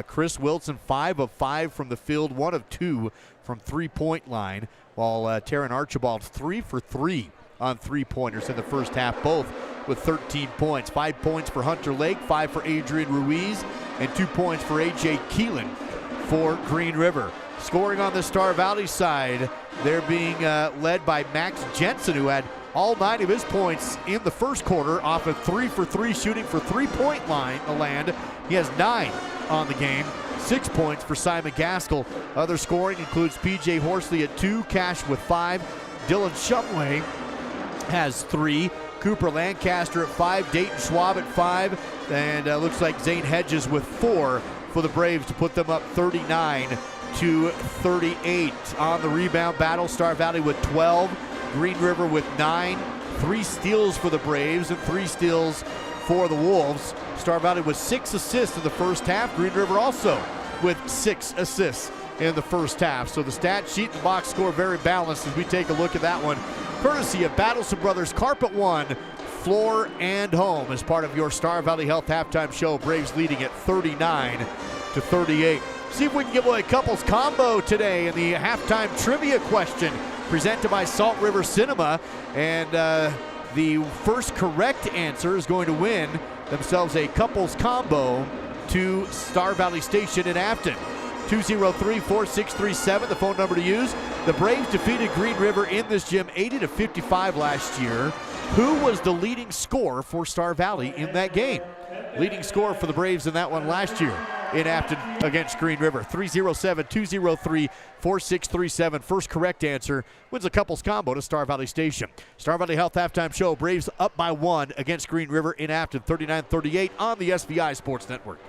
Chris Wilson 5 of 5 from the field, 1 of 2 from three-point line, while Taryn Archibald 3 for 3 on three-pointers in the first half, both with 13 points. 5 points for Hunter Lake, 5 for Adrian Ruiz, and 2 points for A.J. Keelan for Green River. Scoring on the Star Valley side, they're being led by Max Jensen, who had all 9 of his points in the first quarter off a 3 for 3 shooting for three-point line land. He has 9 on the game. 6 points for Simon Gaskell. Other scoring includes P.J. Horsley at 2, Cash with 5, Dylan Shumway has 3, Cooper Lancaster at 5, Dayton Schwab at 5, and looks like Zane Hedges with 4 for the Braves to put them up 39-38. On the rebound battle, Star Valley with 12, Green River with 9, 3 steals for the Braves and 3 steals for the Wolves. Star Valley with 6 assists in the first half. Green River also with 6 assists in the first half. So the stat sheet and box score very balanced as we take a look at that one, courtesy of Battleson Brothers Carpet One Floor and Home, as part of your Star Valley Health halftime show. Braves leading at 39-38. See if we can give away a couples combo today in the halftime trivia question presented by Salt River Cinema, and the first correct answer is going to win themselves a couples combo to Star Valley Station in Afton. 203-4637, the phone number to use. The Braves defeated Green River in this gym 80-55 last year. Who was the leading scorer for Star Valley in that game? Leading scorer for the Braves in that one last year in Afton against Green River. 307-203-4637. First correct answer wins a couples combo to Star Valley Station. Star Valley Health halftime show. Braves up by 1 against Green River in Afton, 39-38 on the SVI Sports Network.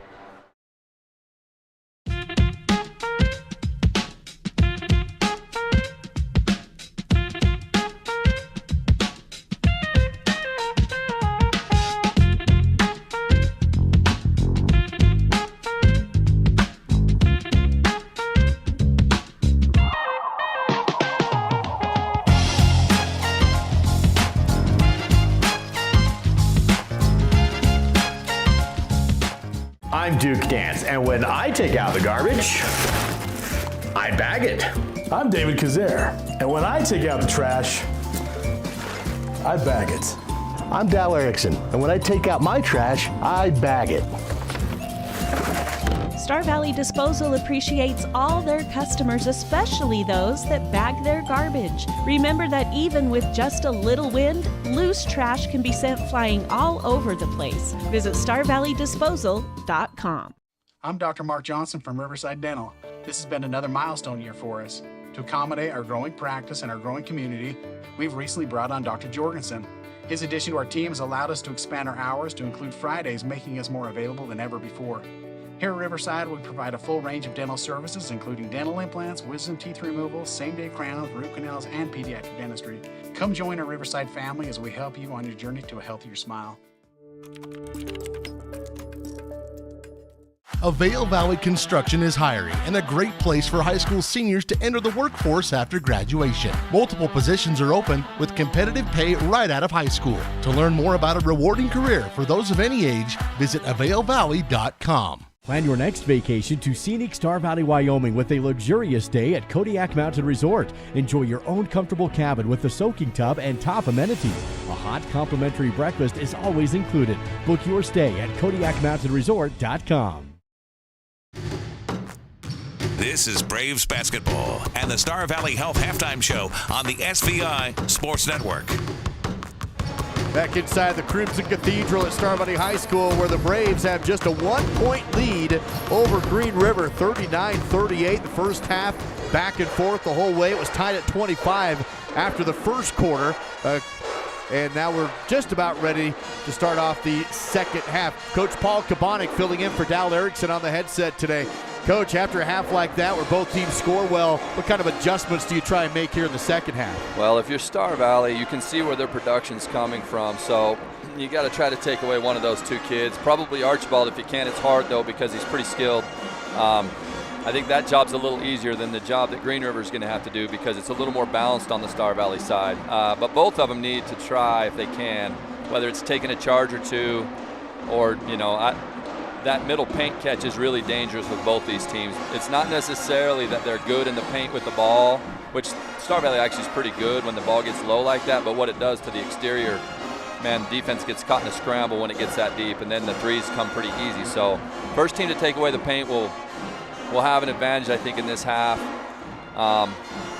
I'm Duke Dance, and when I take out the garbage, I bag it. I'm David Kazare, and when I take out the trash, I bag it. I'm Dal Erickson, and when I take out my trash, I bag it. Star Valley Disposal appreciates all their customers, especially those that bag their garbage. Remember that even with just a little wind, loose trash can be sent flying all over the place. Visit StarValleyDisposal.com. I'm Dr. Mark Johnson from Riverside Dental. This has been another milestone year for us. To accommodate our growing practice and our growing community, we've recently brought on Dr. Jorgensen. His addition to our team has allowed us to expand our hours to include Fridays, making us more available than ever before. Here at Riverside, we provide a full range of dental services, including dental implants, wisdom teeth removal, same-day crowns, root canals, and pediatric dentistry. Come join our Riverside family as we help you on your journey to a healthier smile. Avail Valley Construction is hiring and a great place for high school seniors to enter the workforce after graduation. Multiple positions are open with competitive pay right out of high school. To learn more about a rewarding career for those of any age, visit availvalley.com. Plan your next vacation to scenic Star Valley, Wyoming with a luxurious stay at Kodiak Mountain Resort. Enjoy your own comfortable cabin with a soaking tub and top amenities. A hot complimentary breakfast is always included. Book your stay at KodiakMountainResort.com. This is Braves basketball and the Star Valley Health Halftime Show on the SVI Sports Network. Back inside the Crimson Cathedral at Star Valley High School, where the Braves have just a 1-point lead over Green River, 39-38. The first half, back and forth the whole way. It was tied at 25 after the first quarter. And now we're just about ready to start off the second half. Coach Paul Kabonik filling in for Dal Erickson on the headset today. Coach, after a half like that where both teams score well, what kind of adjustments do you try and make here in the second half? Well, if you're Star Valley, you can see where their production's coming from. So you got to try to take away one of those two kids. Probably Archibald if you can. It's hard, though, because he's pretty skilled. I think that job's a little easier than the job that Green River is going to have to do because it's a little more balanced on the Star Valley side. But both of them need to try, if they can, whether it's taking a charge or two or, that middle paint catch is really dangerous with both these teams. It's not necessarily that they're good in the paint with the ball, which Star Valley actually is pretty good when the ball gets low like that, but what it does to the exterior, man, defense gets caught in a scramble when it gets that deep, and then the threes come pretty easy. So first team to take away the paint will have an advantage, I think, in this half.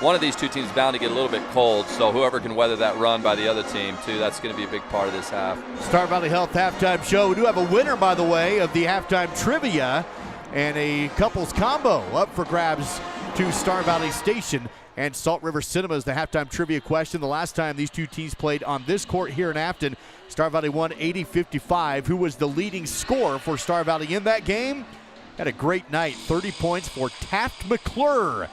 One of these two teams is bound to get a little bit cold, so whoever can weather that run by the other team, too, that's going to be a big part of this half. Star Valley Health Halftime Show. We do have a winner, by the way, of the halftime trivia and a couples combo up for grabs to Star Valley Station and Salt River Cinemas. The halftime trivia question. The last time these two teams played on this court here in Afton, Star Valley won 80-55. Who was the leading scorer for Star Valley in that game? Had a great night. 30 points for Taft McClure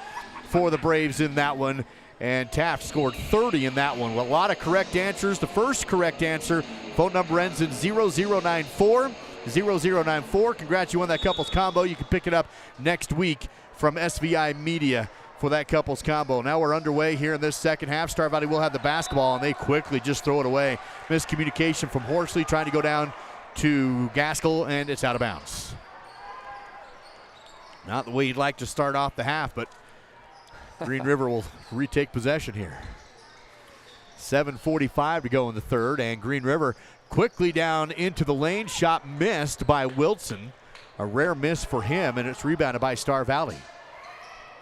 for the Braves in that one, and Taft scored 30 in that one. With a lot of correct answers. The first correct answer, phone number ends in 0094. 0094. Congrats, you won that couples combo. You can pick it up next week from SVI Media for that couples combo. Now we're underway here in this second half. Star Valley will have the basketball, and they quickly just throw it away. Miscommunication from Horsley trying to go down to Gaskell, and it's out of bounds. Not the way you'd like to start off the half, but Green River will retake possession here. 7:45 to go in the third, and Green River quickly down into the lane. Shot missed by Wilson. A rare miss for him, and it's rebounded by Star Valley.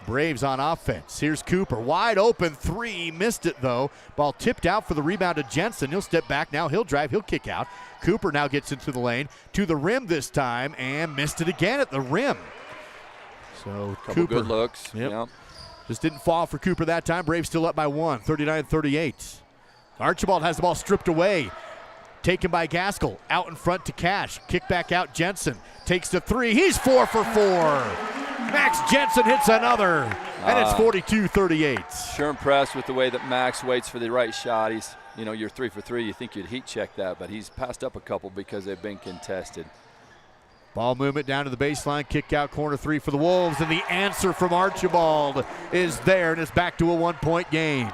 Braves on offense. Here's Cooper. Wide open three. Missed it, though. Ball tipped out for the rebound to Jensen. He'll step back now. He'll drive. He'll kick out. Cooper now gets into the lane. To the rim this time, and missed it again at the rim. So Couple Cooper. Good looks. Yep. Just didn't fall for Cooper that time. Braves still up by one, 39-38. Archibald has the ball stripped away. Taken by Gaskell. Out in front to Cash. Kick back out Jensen. Takes the three. He's 4 for 4. Max Jensen hits another. And it's 42-38. Sure impressed with the way that Max waits for the right shot. He's, you're 3 for 3. You think you'd heat check that, but he's passed up a couple because they've been contested. Ball movement down to the baseline, kick out corner three for the Wolves, and the answer from Archibald is there, and it's back to a 1-point game.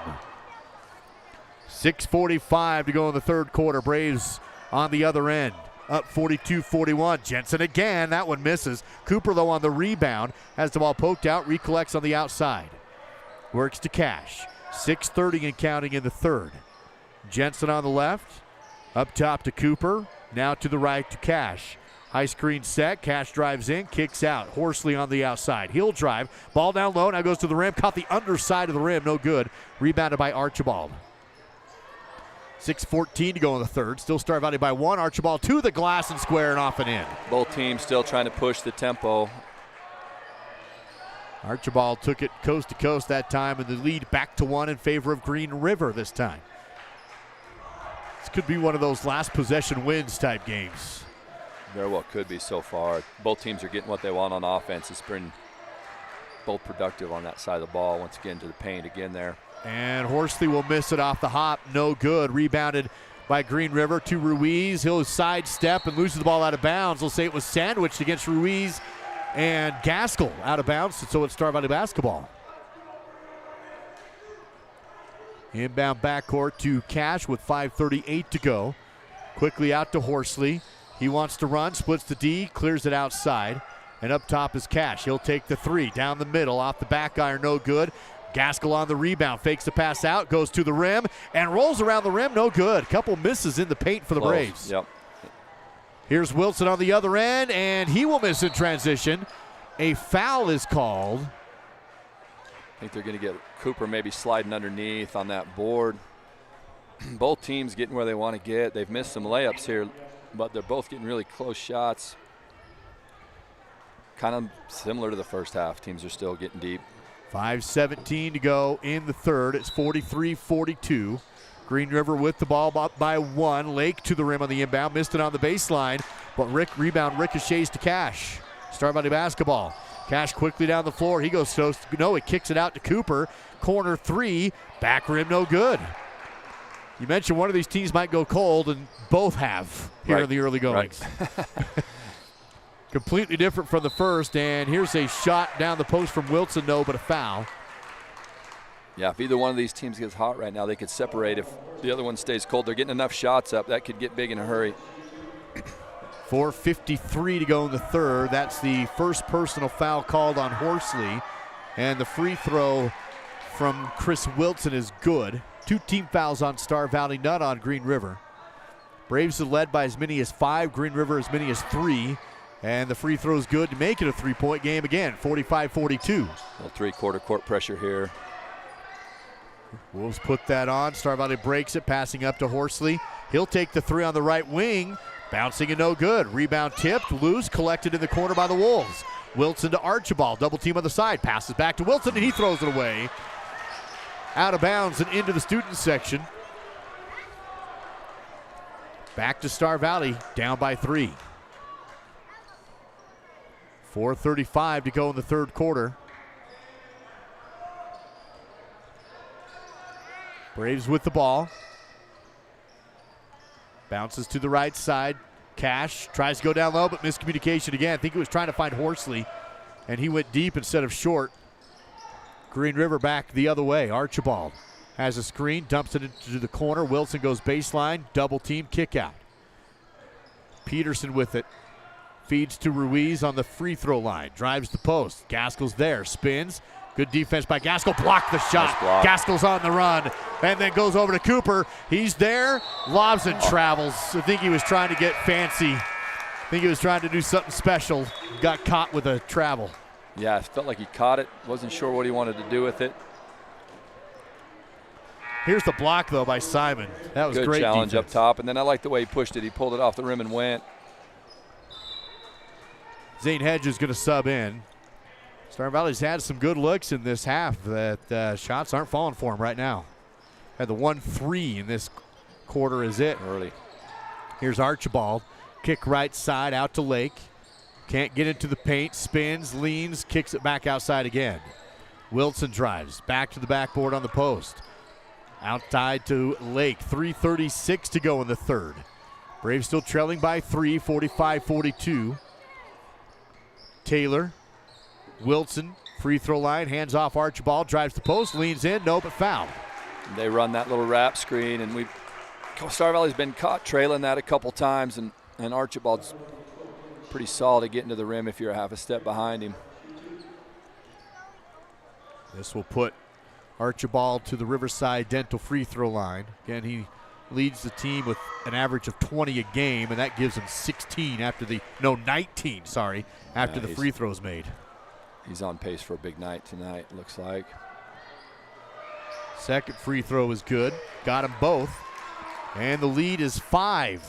6:45 to go in the third quarter. Braves on the other end, up 42-41. Jensen again, that one misses. Cooper, though, on the rebound, has the ball poked out, recollects on the outside. Works to Cash. 6:30 and counting in the third. Jensen on the left, up top to Cooper, now to the right to Cash. High screen set, Cash drives in, kicks out. Horsley on the outside. He'll drive. Ball down low, now goes to the rim. Caught the underside of the rim, no good. Rebounded by Archibald. 6:14 to go in the third. Still Star Valley by one. Archibald to the glass and square and off and in. Both teams still trying to push the tempo. Archibald took it coast to coast that time, and the lead back to 1 in favor of Green River this time. This could be one of those last possession wins type games. Very well could be so far. Both teams are getting what they want on offense. It's been both productive on that side of the ball. Once again to the paint again there. And Horsley will miss it off the hop. No good. Rebounded by Green River to Ruiz. He'll sidestep and loses the ball out of bounds. They'll say it was sandwiched against Ruiz and Gaskell out of bounds. So it's Star Valley basketball. Inbound backcourt to Cash with 5:38 to go. Quickly out to Horsley. He wants to run, splits the D, clears it outside. And up top is Cash. He'll take the three. Down the middle, off the back iron, no good. Gaskell on the rebound, fakes the pass out, goes to the rim, and rolls around the rim, no good. Couple misses in the paint for the Close. Braves. Yep. Here's Wilson on the other end, and he will miss in transition. A foul is called. I think they're going to get Cooper maybe sliding underneath on that board. Both teams getting where they want to get. They've missed some layups here, but they're both getting really close shots. Kind of similar to the first half. Teams are still getting deep. 5:17 to go in the third. It's 43-42. Green River with the ball up by 1. Lake to the rim on the inbound. Missed it on the baseline, but rebound ricochets to Cash. Star Valley basketball. Cash quickly down the floor. He goes no, he kicks it out to Cooper. Corner three. Back rim, no good. You mentioned one of these teams might go cold, and both have here in the early goings. Right. Completely different from the first, and here's a shot down the post from Wilson, no, but a foul. Yeah, if either one of these teams gets hot right now, they could separate. If the other one stays cold, they're getting enough shots up. That could get big in a hurry. 4:53 to go in the third. That's the first personal foul called on Horsley, and the free throw from Chris Wilson is good. 2 team fouls on Star Valley, none on Green River. Braves are led by as many as 5, Green River as many as 3. And the free throw is good to make it a 3-point game again, 45-42. Well, three-quarter court pressure here. Wolves put that on. Star Valley breaks it, passing up to Horsley. He'll take the three on the right wing. Bouncing and no good. Rebound tipped, loose, collected in the corner by the Wolves. Wilson to Archibald, double team on the side. Passes back to Wilson, and he throws it away. Out of bounds and into the student section. Back to Star Valley, down by 3. 4:35 to go in the third quarter. Braves with the ball. Bounces to the right side. Cash tries to go down low, but miscommunication again. I think he was trying to find Horsley, and he went deep instead of short. Green River back the other way. Archibald has a screen, dumps it into the corner. Wilson goes baseline, double team, kick out. Peterson with it. Feeds to Ruiz on the free throw line. Drives the post. Gaskell's there. Spins. Good defense by Gaskell. Blocked the shot. Nice. Gaskell's on the run. And then goes over to Cooper. He's there. Lobs and travels. I think he was trying to get fancy. I think he was trying to do something special. Got caught with a travel. Yeah, it felt like he caught it. Wasn't sure what he wanted to do with it. Here's the block, though, by Simon. That was good great challenge defense. up top. And then I like the way he pushed it. He pulled it off the rim and went. Zane Hedge is going to sub in. Star Valley's had some good looks in this half. That shots aren't falling for him right now. Had the 1-3 in this quarter is it. Early. Here's Archibald. Kick right side out to Lake. Can't get into the paint. Spins, leans, kicks it back outside again. Wilson drives. Back to the backboard on the post. Outside to Lake. 3:36 to go in the third. Braves still trailing by 3, 45-42. Taylor, Wilson, free throw line, hands off Archibald, drives the post, leans in, no, but foul. They run that little wrap screen, and Star Valley's been caught trailing that a couple times, and Archibald's pretty solid at getting to the rim if you're a half a step behind him. This will put Archibald to the Riverside Dental free throw line. Again, he leads the team with an average of 20 a game, and that gives him 19 after the free throws made. He's on pace for a big night tonight, looks like. Second free throw is good. Got them both. And the lead is 5.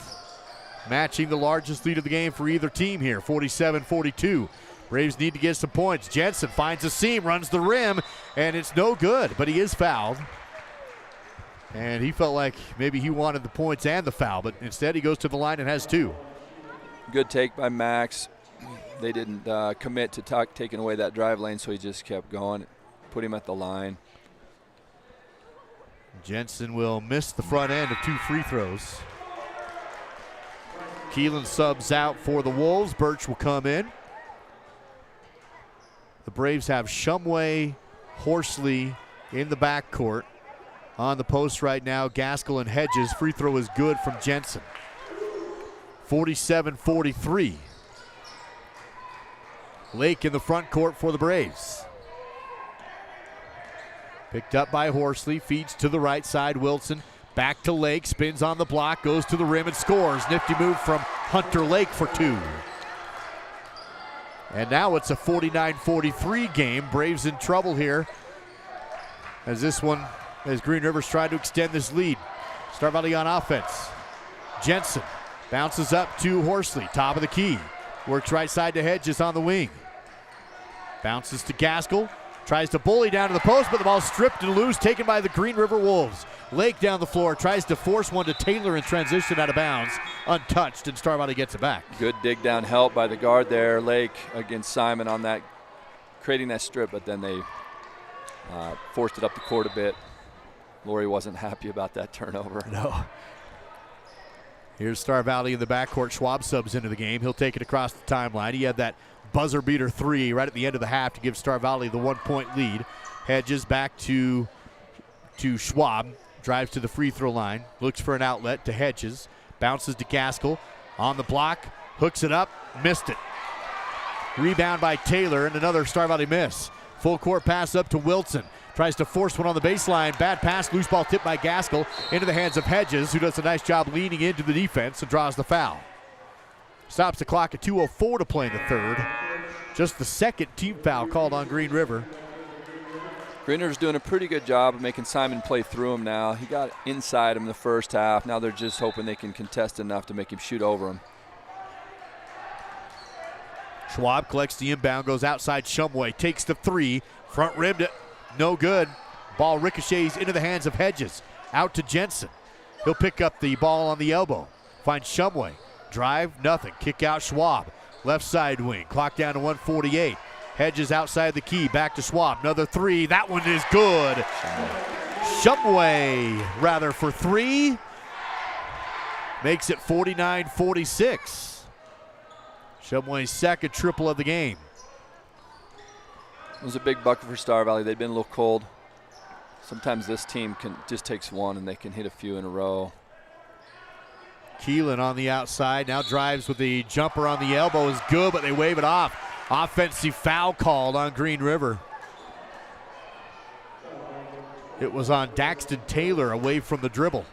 Matching the largest lead of the game for either team here, 47-42. Braves need to get some points. Jensen finds a seam, runs the rim, and it's no good, but he is fouled. And he felt like maybe he wanted the points and the foul, but instead he goes to the line and has 2. Good take by Max. They didn't commit to taking away that drive lane, so he just kept going, put him at the line. Jensen will miss the front end of 2 free throws. Keelan subs out for the Wolves. Birch will come in. The Braves have Shumway, Horsley in the backcourt. On the post right now, Gaskell and Hedges. Free throw is good from Jensen. 47-43. Lake in the front court for the Braves. Picked up by Horsley, feeds to the right side. Wilson back to Lake, spins on the block, goes to the rim and scores. Nifty move from Hunter Lake for 2. And now it's a 49-43 game. Braves in trouble here as Green River's trying to extend this lead. Star Valley on offense. Jensen bounces up to Horsley, top of the key. Works right side to Hedges on the wing. Bounces to Gaskell. Tries to bully down to the post, but the ball's stripped and loose, taken by the Green River Wolves. Lake down the floor, tries to force one to Taylor in transition out of bounds. Untouched, and Star Valley gets it back. Good dig down help by the guard there. Lake against Simon on that, creating that strip, but then they forced it up the court a bit. Laurie wasn't happy about that turnover. No. Here's Star Valley in the backcourt. Schwab subs into the game. He'll take it across the timeline. He had that buzzer beater 3 right at the end of the half to give Star Valley the 1-point lead. Hedges back to Schwab. Drives to the free throw line. Looks for an outlet to Hedges. Bounces to Gaskell. On the block. Hooks it up. Missed it. Rebound by Taylor and another Star Valley miss. Full court pass up to Wilson. Tries to force one on the baseline. Bad pass. Loose ball tipped by Gaskell into the hands of Hedges, who does a nice job leaning into the defense and draws the foul. Stops the clock at 2:04 to play in the third. Just the second team foul called on Green River. Green River's doing a pretty good job of making Simon play through him now. He got inside him in the first half. Now they're just hoping they can contest enough to make him shoot over him. Schwab collects the inbound, goes outside Shumway, takes the 3, front rimmed it, no good. Ball ricochets into the hands of Hedges. Out to Jensen. He'll pick up the ball on the elbow. Finds Shumway. Drive, nothing. Kick out Schwab. Left side wing. Clock down to 1:48. Hedges outside the key. Back to Schwab. Another 3. That one is good. Shumway, rather, for 3. Makes it 49-46. Shumway's second triple of the game. It was a big bucket for Star Valley. They'd been a little cold. Sometimes this team just takes one and they can hit a few in a row. Keelan on the outside, now drives with the jumper on the elbow, is good, but they wave it off. Offensive foul called on Green River. It was on Daxton Taylor away from the dribble.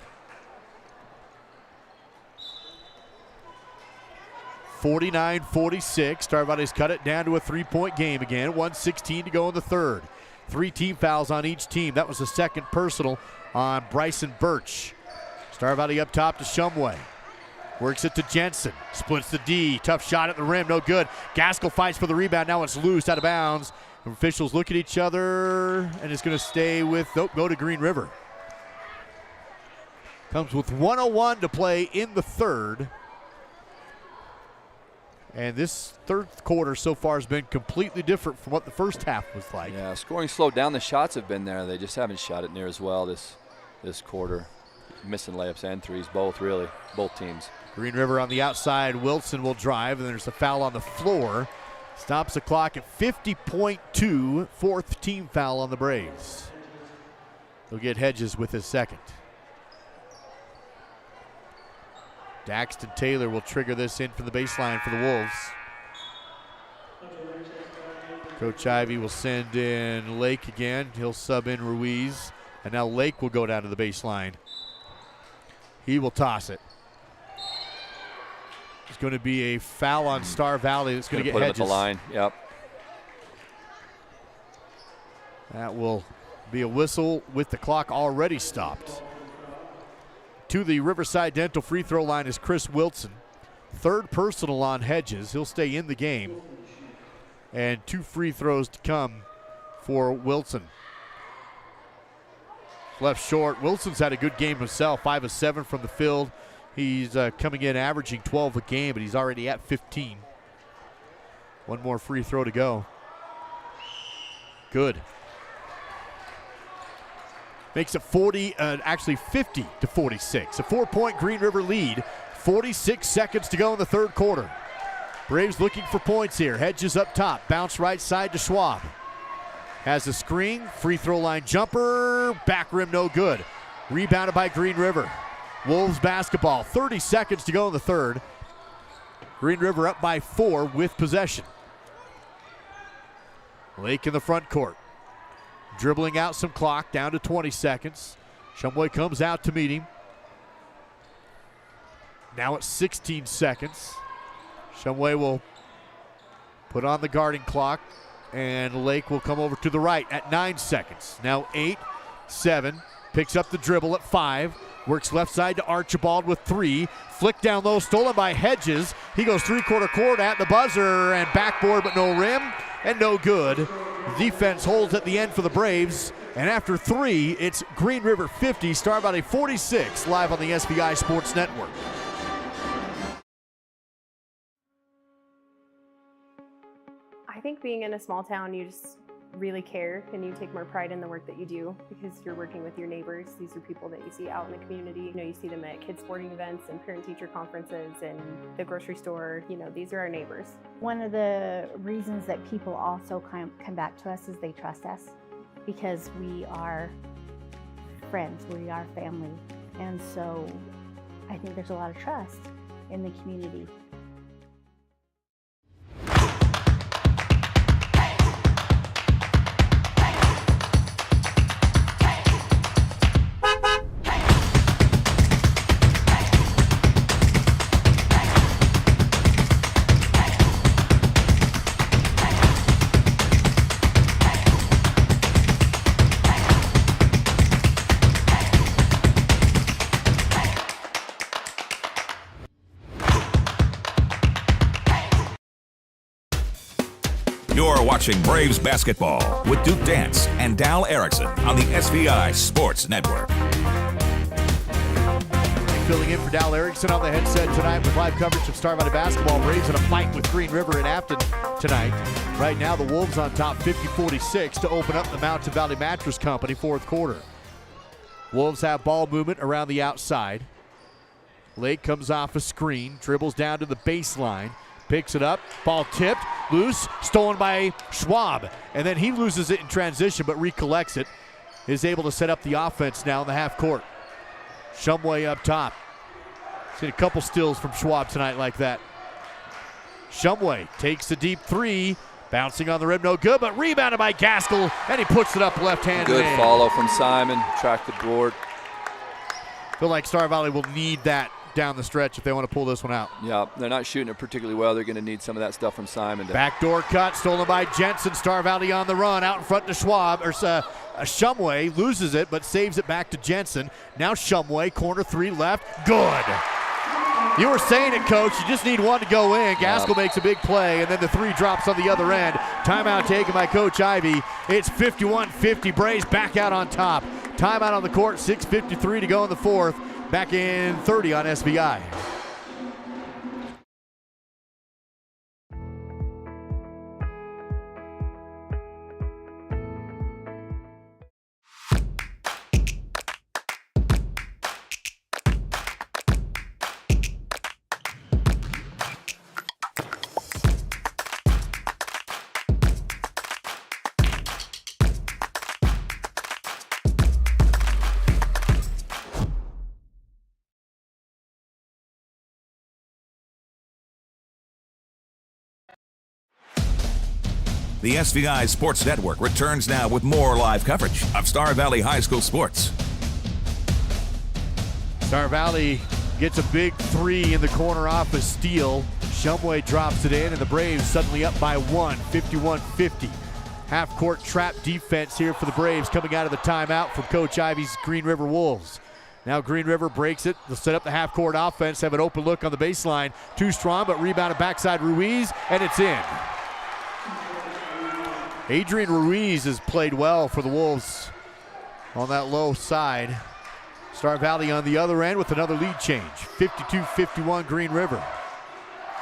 49-46. Star Valley's cut it down to a 3-point game again. 1:16 to go in the third. 3 team fouls on each team. That was the second personal on Bryson Birch. Star Valley up top to Shumway. Works it to Jensen. Splits the D. Tough shot at the rim. No good. Gaskell fights for the rebound. Now it's loose out of bounds. Officials look at each other, and it's going to stay with, go to Green River. Comes with 1:01 to play in the third. And this third quarter so far has been completely different from what the first half was like. Yeah, scoring slowed down. The shots have been there. They just haven't shot it near as well this quarter. Missing layups and threes, both teams. Green River on the outside. Wilson will drive, and there's a foul on the floor. Stops the clock at 50.2. 4th team foul on the Braves. They'll get Hedges with his second. Daxton Taylor will trigger this in from the baseline for the Wolves. Coach Ivey will send in Lake again. He'll sub in Ruiz. And now Lake will go down to the baseline. He will toss it. It's going to be a foul on Star Valley. It's going to get put Hedges. Him at the line. Yep. That will be a whistle with the clock already stopped. To the Riverside Dental free throw line is Chris Wilson. 3rd personal on Hedges. He'll stay in the game. And 2 free throws to come for Wilson. Left short. Wilson's had a good game himself, 5 of 7 from the field. He's coming in averaging 12 a game, but he's already at 15. 1 more free throw to go. Good. Makes it 50 to 46. A 4-point Green River lead. 46 seconds to go in the third quarter. Braves looking for points here. Hedges up top. Bounce right side to Schwab. Has a screen. Free throw line jumper. Back rim no good. Rebounded by Green River. Wolves basketball. 30 seconds to go in the third. Green River up by 4 with possession. Lake in the front court. Dribbling out some clock, down to 20 seconds. Shumway comes out to meet him. Now it's 16 seconds. Shumway will put on the guarding clock, and Lake will come over to the right at 9 seconds. Now 8, 7, picks up the dribble at 5, works left side to Archibald with 3. Flick down low, stolen by Hedges. He goes 3/4 court at the buzzer, and backboard but no rim, and no good. Defense holds at the end for the Braves, and after 3, it's Green River 50, Star Valley 46, live on the SVI Sports Network. I think being in a small town, you just really care and you take more pride in the work that you do because you're working with your neighbors. These are people that you see out in the community. You know, you see them at kids sporting events and parent-teacher conferences and the grocery store. You know, these are our neighbors. One of the reasons that people also come back to us is they trust us because we are friends, we are family. And so I think there's a lot of trust in the community. You're watching Braves basketball with Duke Dance and Dal Erickson on the SVI Sports Network. Filling in for Dal Erickson on the headset tonight with live coverage of Star Valley basketball. Braves in a fight with Green River in Afton tonight. Right now, the Wolves on top 50-46 to open up the Mountain Valley Mattress Company fourth quarter. Wolves have ball movement around the outside. Lake comes off a screen, dribbles down to the baseline. Picks it up, ball tipped, loose, stolen by Schwab. And then he loses it in transition, but recollects it. Is able to set up the offense now in the half court. Shumway up top. Seen a couple steals from Schwab tonight like that. Shumway takes the deep 3, bouncing on the rim, no good, but rebounded by Gaskell, and he puts it up left-handed. Good follow from Simon, track the board. Feel like Star Valley will need that down the stretch if they want to pull this one out. Yeah, they're not shooting it particularly well. They're going to need some of that stuff from Simon. Backdoor cut, stolen by Jensen. Star Valley on the run, out in front to Schwab, or Shumway loses it, but saves it back to Jensen. Now Shumway, corner 3 left, good. You were saying it, Coach. You just need one to go in. Gaskell makes a big play, and then the 3 drops on the other end. Timeout taken by Coach Ivy. It's 51-50. Braves back out on top. Timeout on the court, 6:53 to go in the fourth. Back in 30 on SVI. The SVI Sports Network returns now with more live coverage of Star Valley High School sports. Star Valley gets a big 3 in the corner off a steal. Shumway drops it in, and the Braves suddenly up by 1, 51-50. Half-court trap defense here for the Braves coming out of the timeout from Coach Ivy's Green River Wolves. Now Green River breaks it. They'll set up the half-court offense, have an open look on the baseline. Too strong, but rebounded backside Ruiz, and it's in. Adrian Ruiz has played well for the Wolves on that low side. Star Valley on the other end with another lead change. 52-51 Green River.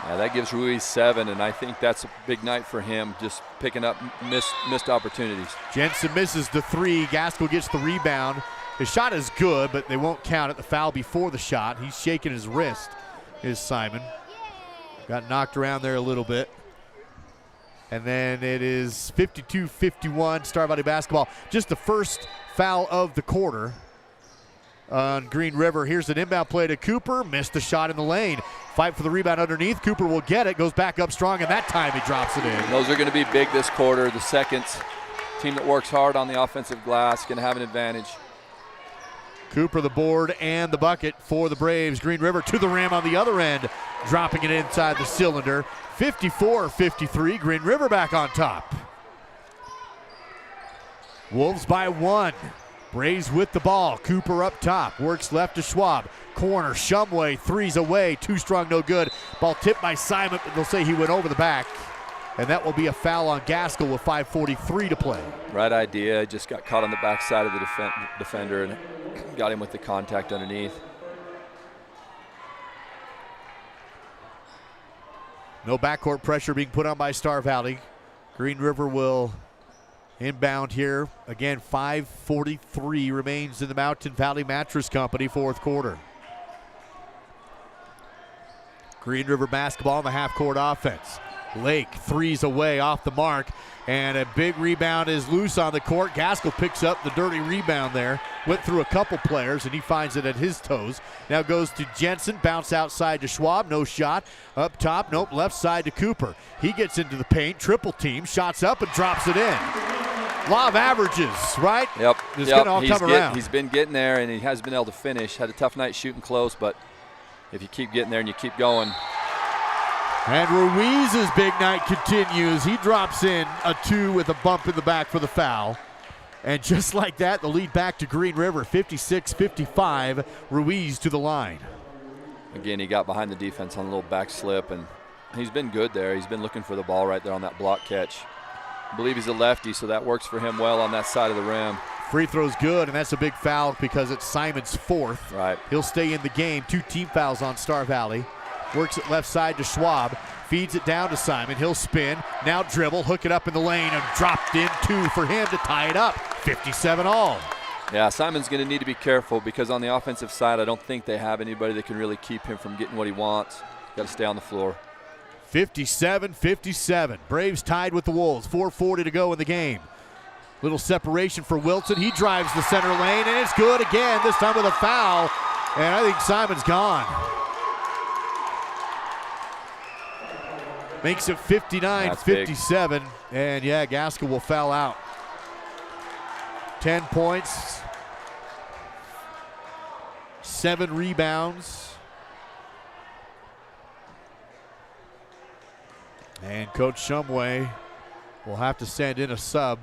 Yeah, that gives Ruiz 7, and I think that's a big night for him, just picking up missed opportunities. Jensen misses the 3. Gaskell gets the rebound. His shot is good, but they won't count it. The foul before the shot. He's shaking his wrist, is Simon. Got knocked around there a little bit. And then it is 52-51 Star Valley basketball. Just the first foul of the quarter on Green River. Here's an inbound play to Cooper. Missed the shot in the lane. Fight for the rebound underneath. Cooper will get it. Goes back up strong, and that time he drops it in. Those are going to be big this quarter. The second team that works hard on the offensive glass going to have an advantage. Cooper the board and the bucket for the Braves. Green River to the rim on the other end, dropping it inside the cylinder. 54-53, Green River back on top. Wolves by 1. Braves with the ball. Cooper up top, works left to Schwab. Corner, Shumway, 3's away, too strong, no good. Ball tipped by Simon, but they'll say he went over the back. And that will be a foul on Gaskell with 5:43 to play. Right idea, just got caught on the backside of the defender and got him with the contact underneath. No backcourt pressure being put on by Star Valley. Green River will inbound here. Again, 5:43 remains in the Mountain Valley Mattress Company fourth quarter. Green River basketball in the half-court offense. Lake 3's away off the mark, and a big rebound is loose on the court. Gaskell picks up the dirty rebound there. Went through a couple players, and he finds it at his toes. Now goes to Jensen, bounce outside to Schwab, no shot. Up top, nope, left side to Cooper. He gets into the paint, triple team, shots up and drops it in. Law of averages, right? Yep. It's going to all come around. He's been getting there, and he has been able to finish. Had a tough night shooting close, but if you keep getting there and you keep going. And Ruiz's big night continues. He drops in a 2 with a bump in the back for the foul. And just like that, the lead back to Green River, 56-55. Ruiz to the line. Again, he got behind the defense on a little back slip, and he's been good there. He's been looking for the ball right there on that block catch. I believe he's a lefty, so that works for him well on that side of the rim. Free throw's good, and that's a big foul because it's Simon's 4th. Right. He'll stay in the game. 2 team fouls on Star Valley. Works it left side to Schwab. Feeds it down to Simon. He'll spin. Now dribble. Hook it up in the lane. And dropped in 2 for him to tie it up. 57 all. Yeah, Simon's going to need to be careful because on the offensive side, I don't think they have anybody that can really keep him from getting what he wants. Got to stay on the floor. 57-57. Braves tied with the Wolves. 4:40 to go in the game. Little separation for Wilson. He drives the center lane, and it's good again, this time with a foul. And I think Simon's gone. Makes it 59-57. And yeah, Gaskell will foul out. 10 points, 7 rebounds. And Coach Shumway will have to send in a sub.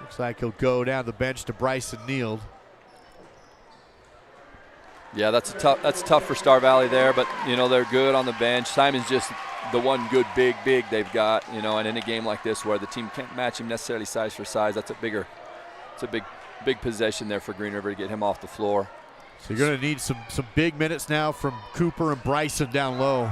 Looks like he'll go down the bench to Bryson Neild. Yeah, that's tough for Star Valley there, but you know they're good on the bench. Simon's just the one good big they've got, you know, and in a game like this where the team can't match him necessarily size for size, it's a big possession there for Green River to get him off the floor. So you're going to need some big minutes now from Cooper and Bryson down low.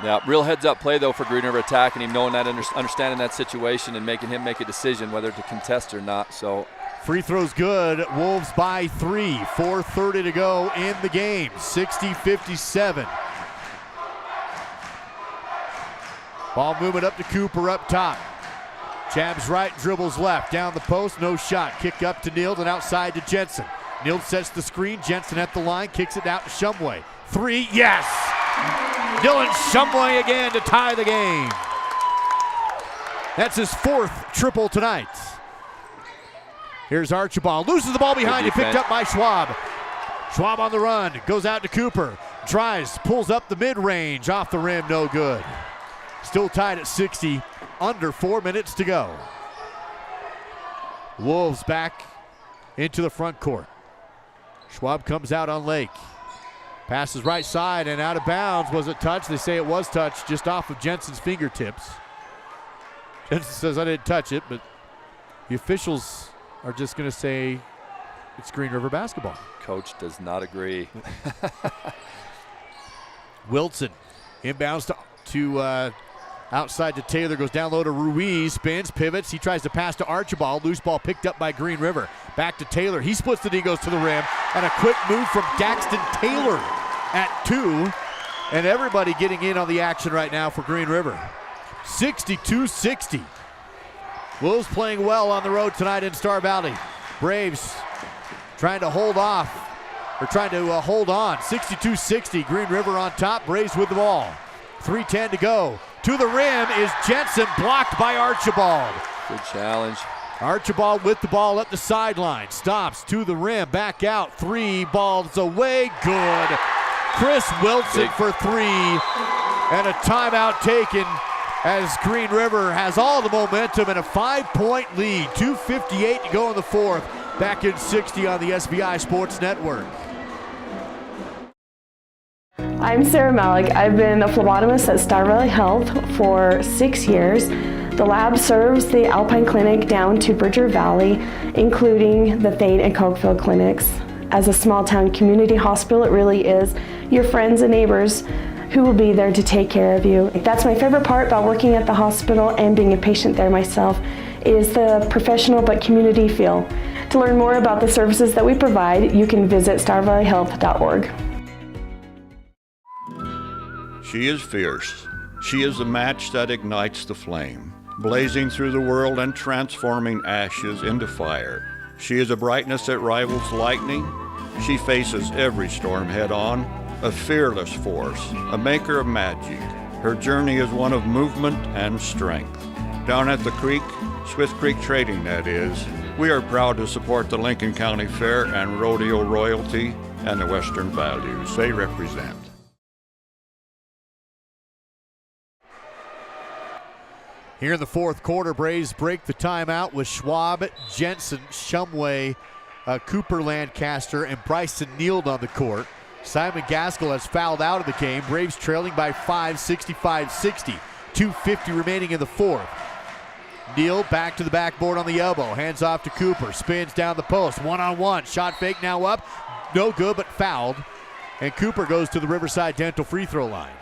Yeah, real heads-up play, though, for Green River attacking him, knowing that, understanding that situation and making him make a decision whether to contest or not. So free throw's good. Wolves by 3. 4:30 to go in the game. 60-57. Ball movement up to Cooper up top. Jabs right, dribbles left. Down the post, no shot. Kick up to Neild and outside to Jensen. Neild sets the screen. Jensen at the line, kicks it out to Shumway. 3, yes! Dylan Shumway again to tie the game. That's his 4th triple tonight. Here's Archibald. Loses the ball behind him, picked up by Schwab. Schwab on the run, goes out to Cooper. Drives, pulls up the mid-range, off the rim, no good. Still tied at 60, under 4 minutes to go. Wolves back into the front court. Schwab comes out on Lake. Passes right side and out of bounds. Was it touched? They say it was touched just off of Jensen's fingertips. Jensen says, I didn't touch it, but the officials are just going to say it's Green River basketball. Coach does not agree. Wilson inbounds to outside to Taylor, goes down low to Ruiz, spins, pivots. He tries to pass to Archibald. Loose ball picked up by Green River. Back to Taylor. He splits it, he goes to the rim. And a quick move from Daxton Taylor at 2. And everybody getting in on the action right now for Green River. 62-60. Wolves playing well on the road tonight in Star Valley. Braves trying to hold on. 62-60. Green River on top. Braves with the ball. 3:10 to go. To the rim is Jensen, blocked by Archibald. Good challenge. Archibald with the ball up the sideline. Stops to the rim, back out. 3 balls away. Good. Chris Wilson for 3. And a timeout taken as Green River has all the momentum and a 5-point lead. 2:58 to go in the fourth. Back in 60 on the SVI Sports Network. I'm Sarah Malik. I've been a phlebotomist at Star Valley Health for 6 years. The lab serves the Alpine Clinic down to Bridger Valley, including the Thane and Cokeville clinics. As a small town community hospital, it really is your friends and neighbors who will be there to take care of you. That's my favorite part about working at the hospital and being a patient there myself, is the professional but community feel. To learn more about the services that we provide, you can visit starvalleyhealth.org. She is fierce. She is the match that ignites the flame, blazing through the world and transforming ashes into fire. She is a brightness that rivals lightning. She faces every storm head on, a fearless force, a maker of magic. Her journey is one of movement and strength. Down at the creek, Smith Creek Trading that is, we are proud to support the Lincoln County Fair and rodeo royalty and the Western values they represent. Here in the fourth quarter, Braves break the timeout with Schwab, Jensen, Shumway, Cooper Lancaster, and Bryson Neild on the court. Simon Gaskell has fouled out of the game. Braves trailing by 5, 65-60. 2:50 remaining in the fourth. Neild back to the backboard on the elbow. Hands off to Cooper. Spins down the post. One-on-one. Shot fake now up. No good, but fouled. And Cooper goes to the Riverside Dental free throw line.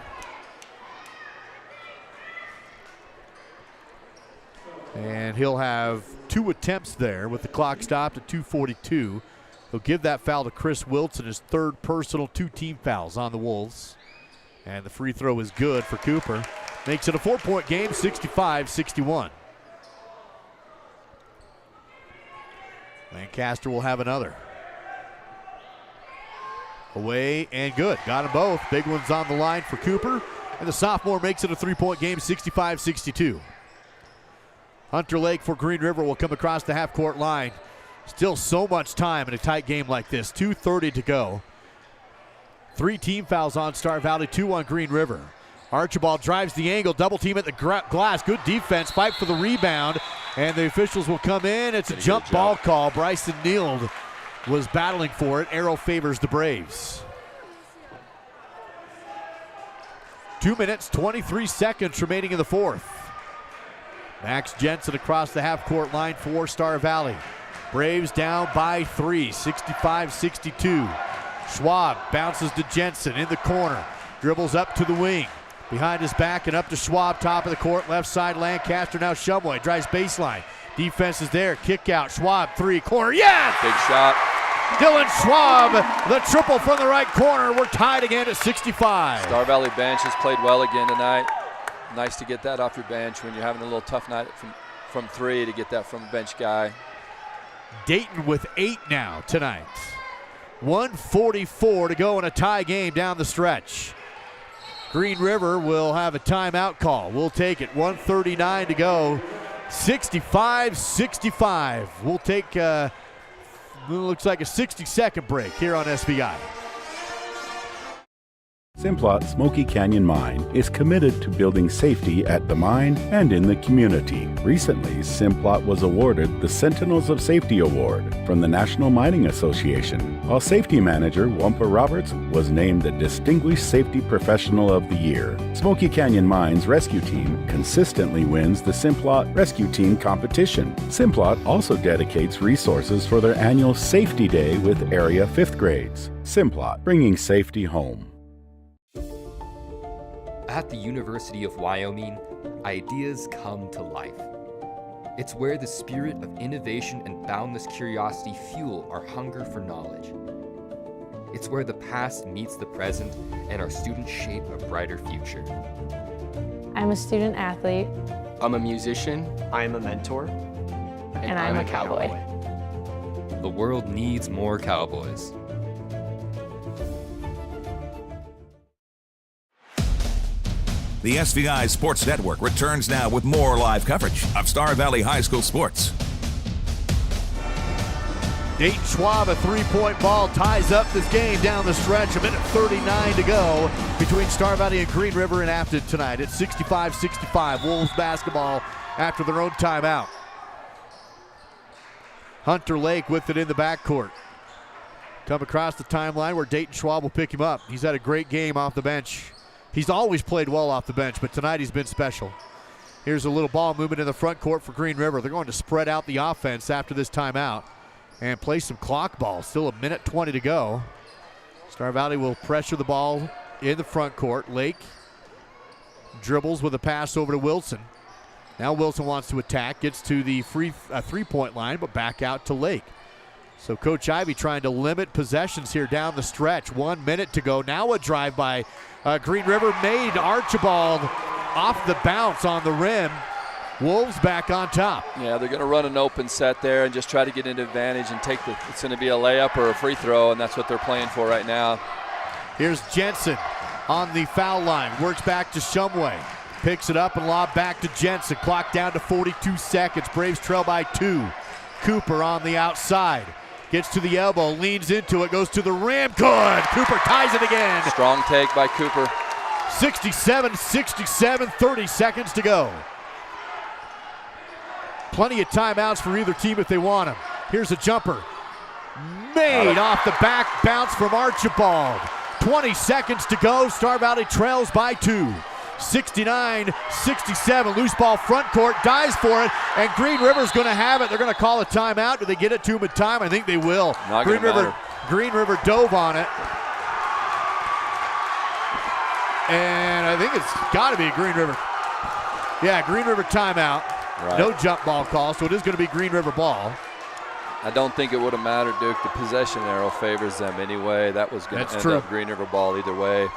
And he'll have 2 attempts there with the clock stopped at 2:42. He'll give that foul to Chris Wilson, his 3rd personal, 2 team fouls on the Wolves. And the free throw is good for Cooper. Makes it a 4-point game, 65-61. Lancaster will have another. Away and good. Got them both. Big ones on the line for Cooper. And the sophomore makes it a 3-point game, 65-62. Hunter Lake for Green River will come across the half-court line. Still so much time in a tight game like this. 2:30 to go. 3 team fouls on Star Valley, 2 on Green River. Archibald drives the angle, double team at the glass. Good defense, fight for the rebound, and the officials will come in. It's a jump ball call. Bryson Neild was battling for it. Arrow favors the Braves. 2 minutes, 23 seconds remaining in the fourth. Max Jensen across the half-court line for Star Valley. Braves down by 3, 65-62. Schwab bounces to Jensen in the corner. Dribbles up to the wing. Behind his back and up to Schwab, top of the court. Left side, Lancaster, now Shumway. Drives baseline. Defense is there. Kick out. Schwab, 3, corner. Yes! Big shot. Dylan Schwab, the triple from the right corner. We're tied again at 65. Star Valley bench has played well again tonight. Nice to get that off your bench when you're having a little tough night from 3 to get that from a bench guy. Dayton with 8 now tonight. 1:44 to go in a tie game down the stretch. Green River will have a timeout call. We'll take it. 1:39 to go. 65-65. We'll take, looks like a 60-second break here on SVI. Simplot Smoky Canyon Mine is committed to building safety at the mine and in the community. Recently, Simplot was awarded the Sentinels of Safety Award from the National Mining Association, while Safety Manager Wampa Roberts was named the Distinguished Safety Professional of the Year. Smoky Canyon Mine's rescue team consistently wins the Simplot Rescue Team competition. Simplot also dedicates resources for their annual Safety Day with area 5th grades. Simplot, bringing safety home. At the University of Wyoming, ideas come to life. It's where the spirit of innovation and boundless curiosity fuel our hunger for knowledge. It's where the past meets the present and our students shape a brighter future. I'm a student athlete. I'm a musician. I am a mentor. And I'm a cowboy. The world needs more cowboys. The SVI Sports Network returns now with more live coverage of Star Valley High School sports. Dayton Schwab, a three-point ball, ties up this game down the stretch. 1:39 to go between Star Valley and Green River in Afton tonight. It's 65-65. Wolves basketball after their own timeout. Hunter Lake with it in the backcourt. Come across the timeline where Dayton Schwab will pick him up. He's had a great game off the bench. He's always played well off the bench, but tonight he's been special. Here's a little ball movement in the front court for Green River. They're going to spread out the offense after this timeout and play some clock ball. Still 1:20 to go. Star Valley will pressure the ball in the front court. Lake dribbles with a pass over to Wilson. Now Wilson wants to attack, gets to the three-point line, but back out to Lake. So Coach Ivey trying to limit possessions here down the stretch. 1 minute to go. Now a drive by Green River made. Archibald off the bounce on the rim. Wolves back on top. Yeah, they're going to run an open set there and just try to get an advantage and take it's going to be a layup or a free throw, and that's what they're playing for right now. Here's Jensen on the foul line. Works back to Shumway. Picks it up and lob back to Jensen. Clock down to 42 seconds. Braves trail by 2. Cooper on the outside. Gets to the elbow, leans into it, goes to the rim. Good! Cooper ties it again. Strong take by Cooper. 67-67, 30 seconds to go. Plenty of timeouts for either team if they want them. Here's a jumper. Made off the back bounce from Archibald. 20 seconds to go. Star Valley trails by 2. 69-67, loose ball front court, dives for it, and Green River's going to have it. They're going to call a timeout. Do they get it to him in time? I think they will. Green River dove on it. And I think it's got to be Green River. Yeah, Green River timeout. Right. No jump ball call, so it is going to be Green River ball. I don't think it would have mattered, Duke. The possession arrow favors them anyway. That was going to end up Green River ball either way.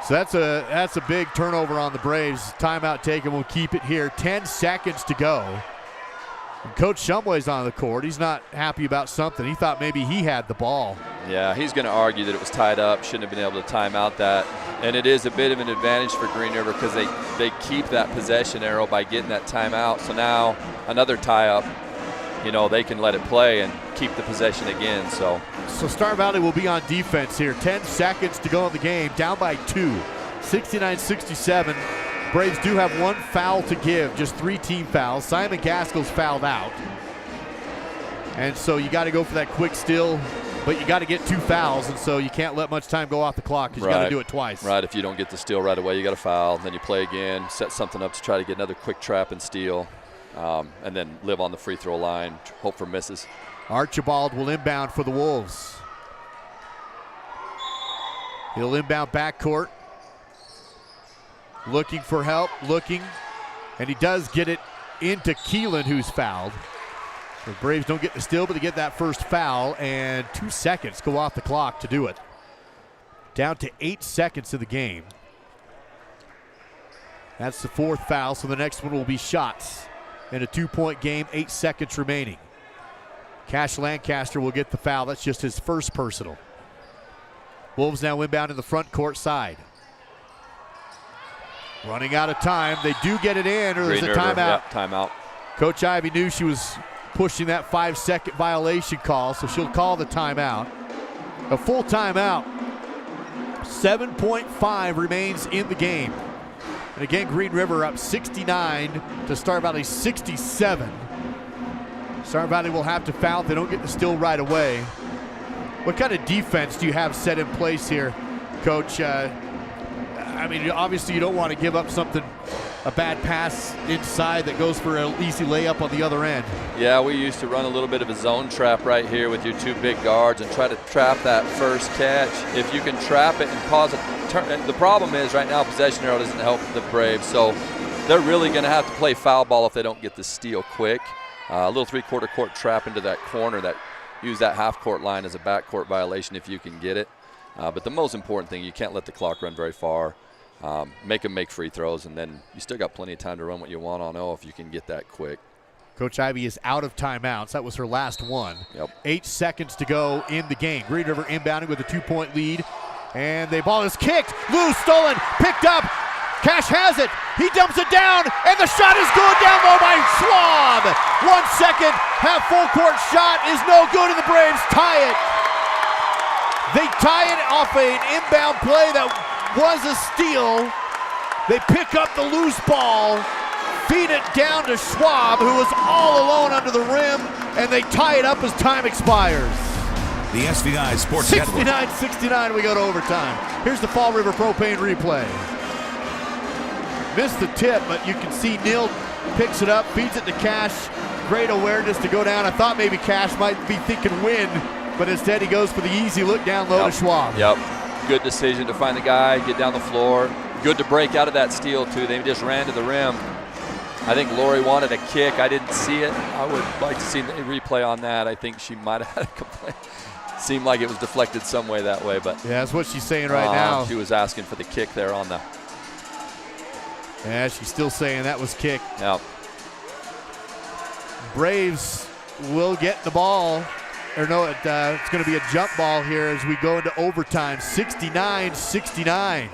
So that's a big turnover on the Braves. Timeout taken. We'll keep it here. 10 seconds to go. And Coach Shumway's on the court. He's not happy about something. He thought maybe he had the ball. Yeah, he's going to argue that it was tied up. Shouldn't have been able to time out that. And it is a bit of an advantage for Green River because they keep that possession arrow by getting that timeout. So now another tie-up, they can let it play and keep the possession again. So Star Valley will be on defense here. 10 seconds to go in the game. Down by 2. 69-67. Braves do have one foul to give. Just 3 team fouls. Simon Gaskell's fouled out. And so you got to go for that quick steal, but you got to get 2 fouls, and so you can't let much time go off the clock because you got to do it twice. Right, if you don't get the steal right away, you got to foul. Then you play again, set something up to try to get another quick trap and steal. And then live on the free throw line, hope for misses. Archibald will inbound for the Wolves. He'll inbound backcourt. Looking for help, and he does get it into Keelan, who's fouled. The Braves don't get the steal, but they get that first foul, and 2 seconds go off the clock to do it. Down to 8 seconds of the game. That's the 4th foul, so the next one will be shots. In a 2-point game, 8 seconds remaining. Cash Lancaster will get the foul. That's just his first personal. Wolves now inbound in the front court side. Running out of time. They do get it in, or there's a timeout. Yep, timeout. Coach Ivey knew she was pushing that 5-second violation call, so she'll call the timeout. A full timeout. 7.5 remains in the game. And again, Green River up 69 to Star Valley 67. Star Valley will have to foul if they don't get the steal right away. What kind of defense do you have set in place here, Coach? I mean, obviously you don't want to give up something, a bad pass inside that goes for an easy layup on the other end. Yeah, we used to run a little bit of a zone trap right here with your two big guards and try to trap that first catch. If you can trap it and cause a turn, the problem is right now possession arrow doesn't help the Braves, so they're really going to have to play foul ball if they don't get the steal quick. A little three-quarter court trap into that corner that use that half-court line as a backcourt violation if you can get it. But the most important thing, you can't let the clock run very far. Make them make free throws, and then you still got plenty of time to run what you want on if you can get that quick. Coach Ivy is out of timeouts. That was her last one. Yep. 8 seconds to go in the game. Green River inbounding with a 2-point lead. And the ball is kicked, loose, stolen, picked up. Cash has it. He dumps it down, and the shot is good down low by Schwab. 1 second, half full court shot is no good, and the Braves tie it. They tie it off an inbound play that was a steal. They pick up the loose ball, feed it down to Schwab, who was all alone under the rim, and they tie it up as time expires. The SVI Sports Network. 69-69, we go to overtime. Here's the Fall River Propane replay. Missed the tip, but you can see Neal picks it up, feeds it to Cash. Great awareness to go down. I thought maybe Cash might be thinking win, but instead he goes for the easy look down low to Schwab. Yep. Good decision to find the guy, get down the floor. Good to break out of that steal, too. They just ran to the rim. I think Lori wanted a kick. I didn't see it. I would like to see the replay on that. I think she might have had a complaint. Seemed like it was deflected some way that way, but yeah, that's what she's saying right now. She was asking for the kick there on the. Yeah, she's still saying that was kicked. Yep. Braves will get the ball. Or no, it's going to be a jump ball here as we go into overtime. 69-69.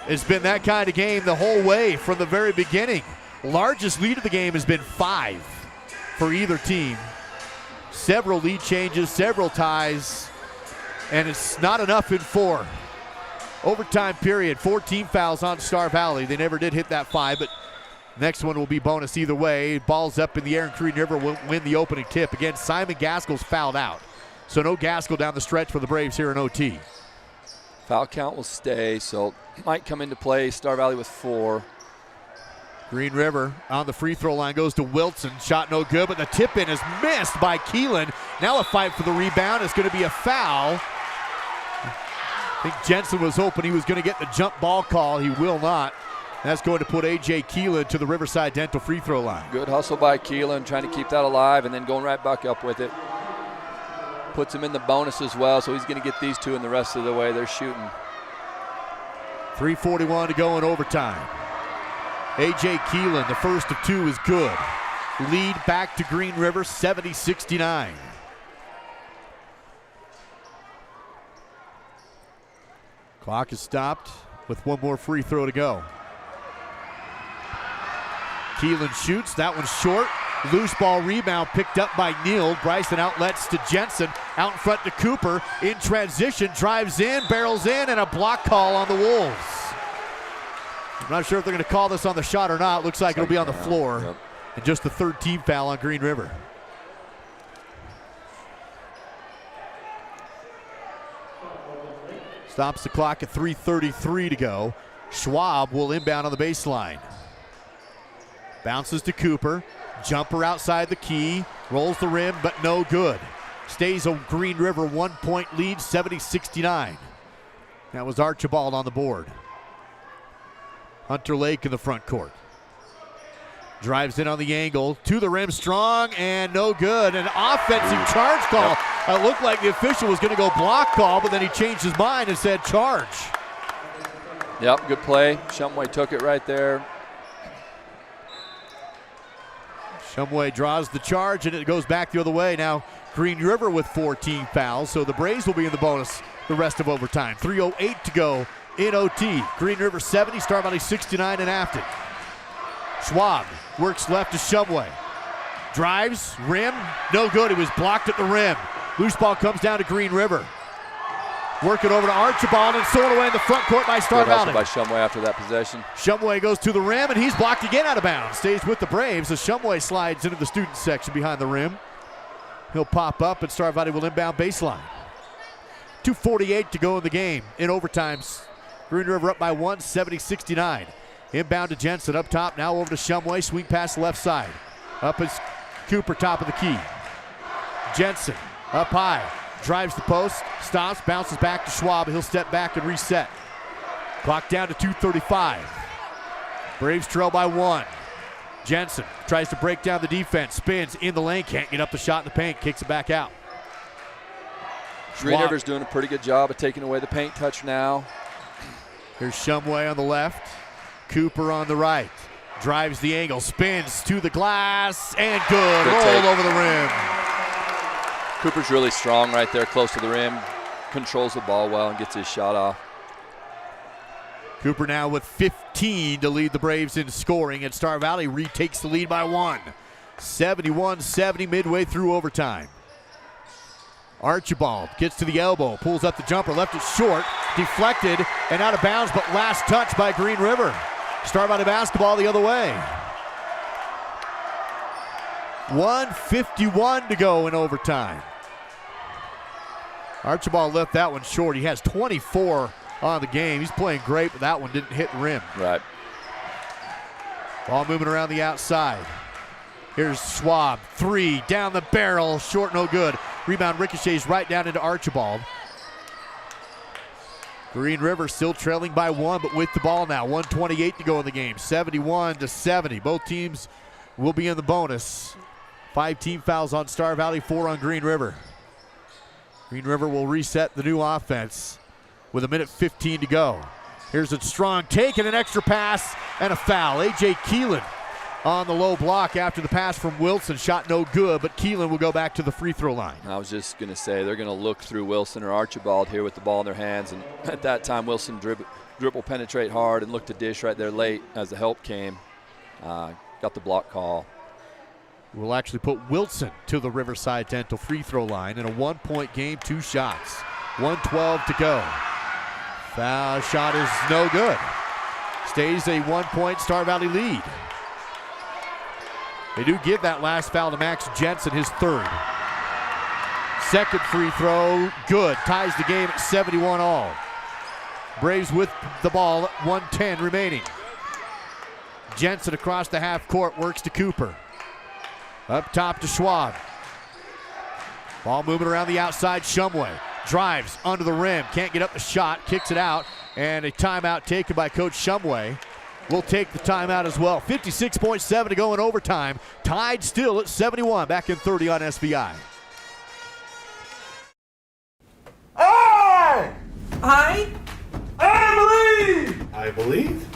It's been that kind of game the whole way from the very beginning. Largest lead of the game has been 5 for either team. Several lead changes, several ties, and it's not enough in 4. Overtime period, 14 fouls on Star Valley. They never did hit that 5, but next one will be bonus either way. Ball's up in the air, and Green River will win the opening tip. Again, Simon Gaskell's fouled out. So no Gaskell down the stretch for the Braves here in OT. Foul count will stay, so might come into play. Star Valley with 4. Green River on the free throw line goes to Wilson. Shot no good, but the tip-in is missed by Keelan. Now a fight for the rebound. It's going to be a foul. I think Jensen was hoping he was going to get the jump ball call. He will not. That's going to put A.J. Keelan to the Riverside Dental free throw line. Good hustle by Keelan, trying to keep that alive and then going right back up with it. Puts him in the bonus as well, so he's going to get these two in the rest of the way they're shooting. 3:41 to go in overtime. A.J. Keelan, the first of 2 is good. Lead back to Green River, 70-69. Clock is stopped with one more free throw to go. Keelan shoots, that one's short. Loose ball rebound picked up by Neal. Bryson outlets to Jensen. Out in front to Cooper. In transition, drives in, barrels in, and a block call on the Wolves. I'm not sure if they're going to call this on the shot or not. Looks like it'll be on the floor. Yep. And just the 3rd team foul on Green River. Stops the clock at 3:33 to go. Schwab will inbound on the baseline. Bounces to Cooper. Jumper outside the key. Rolls the rim, but no good. Stays a Green River 1-point lead, 70-69. That was Archibald on the board. Hunter Lake in the front court. Drives in on the angle, to the rim, strong, and no good. An offensive charge call. It looked like the official was going to go block call, but then he changed his mind and said charge. Yep, good play. Shumway took it right there. Shumway draws the charge, and it goes back the other way. Now Green River with 14 fouls, so the Braves will be in the bonus the rest of overtime. 3:08 to go in OT. Green River 70, Star Valley 69 in Afton. Schwab works left to Shumway. Drives, rim, no good. He was blocked at the rim. Loose ball comes down to Green River. Working over to Archibald and stolen away in the front court by Star Valley. By Shumway after that possession. Shumway goes to the rim, and he's blocked again out of bounds. Stays with the Braves as Shumway slides into the student section behind the rim. He'll pop up, and Star Valley will inbound baseline. 2:48 to go in the game. In overtimes, Green River up by 1, 70-69. Inbound to Jensen up top, now over to Shumway. Swing pass left side. Up is Cooper, top of the key. Jensen up high. Drives the post, stops, bounces back to Schwab. He'll step back and reset. Clock down to 2:35. Braves trail by 1. Jensen tries to break down the defense, spins in the lane, can't get up the shot in the paint, kicks it back out. Green River's doing a pretty good job of taking away the paint touch now. Here's Shumway on the left, Cooper on the right. Drives the angle, spins to the glass, and good roll take over the rim. Cooper's really strong right there, close to the rim, controls the ball well and gets his shot off. Cooper now with 15 to lead the Braves in scoring, and Star Valley retakes the lead by 1. 71-70 midway through overtime. Archibald gets to the elbow, pulls up the jumper, left it short, deflected and out of bounds, but last touch by Green River. Star Valley basketball the other way. 1:51 to go in overtime. Archibald left that one short. He has 24 on the game. He's playing great, but that one didn't hit the rim. Right. Ball moving around the outside. Here's Schwab, 3, down the barrel, short, no good. Rebound ricochets right down into Archibald. Green River still trailing by 1, but with the ball now. 1:28 to go in the game, 71-70. Both teams will be in the bonus. 5 team fouls on Star Valley, 4 on Green River. Green River will reset the new offense with 1:15 to go. Here's a strong take and an extra pass and a foul. A.J. Keelan on the low block after the pass from Wilson. Shot no good, but Keelan will go back to the free throw line. I was just going to say they're going to look through Wilson or Archibald here with the ball in their hands. And at that time, Wilson dribble penetrate hard and looked to dish right there late as the help came. Got the block call. We'll actually put Wilson to the Riverside Dental free throw line in a 1-point game, 2 shots. 1:12 to go. Foul shot is no good. Stays a 1-point Star Valley lead. They do give that last foul to Max Jensen, his 3rd. Second free throw, good. Ties the game at 71 all. Braves with the ball at 1:10 remaining. Jensen across the half court, works to Cooper. Up top to Schwab. Ball moving around the outside. Shumway drives under the rim. Can't get up the shot. Kicks it out. And a timeout taken by Coach Shumway. We'll take the timeout as well. 56.7 to go in overtime. Tied still at 71. Back in 30 on SVI. I believe. I believe.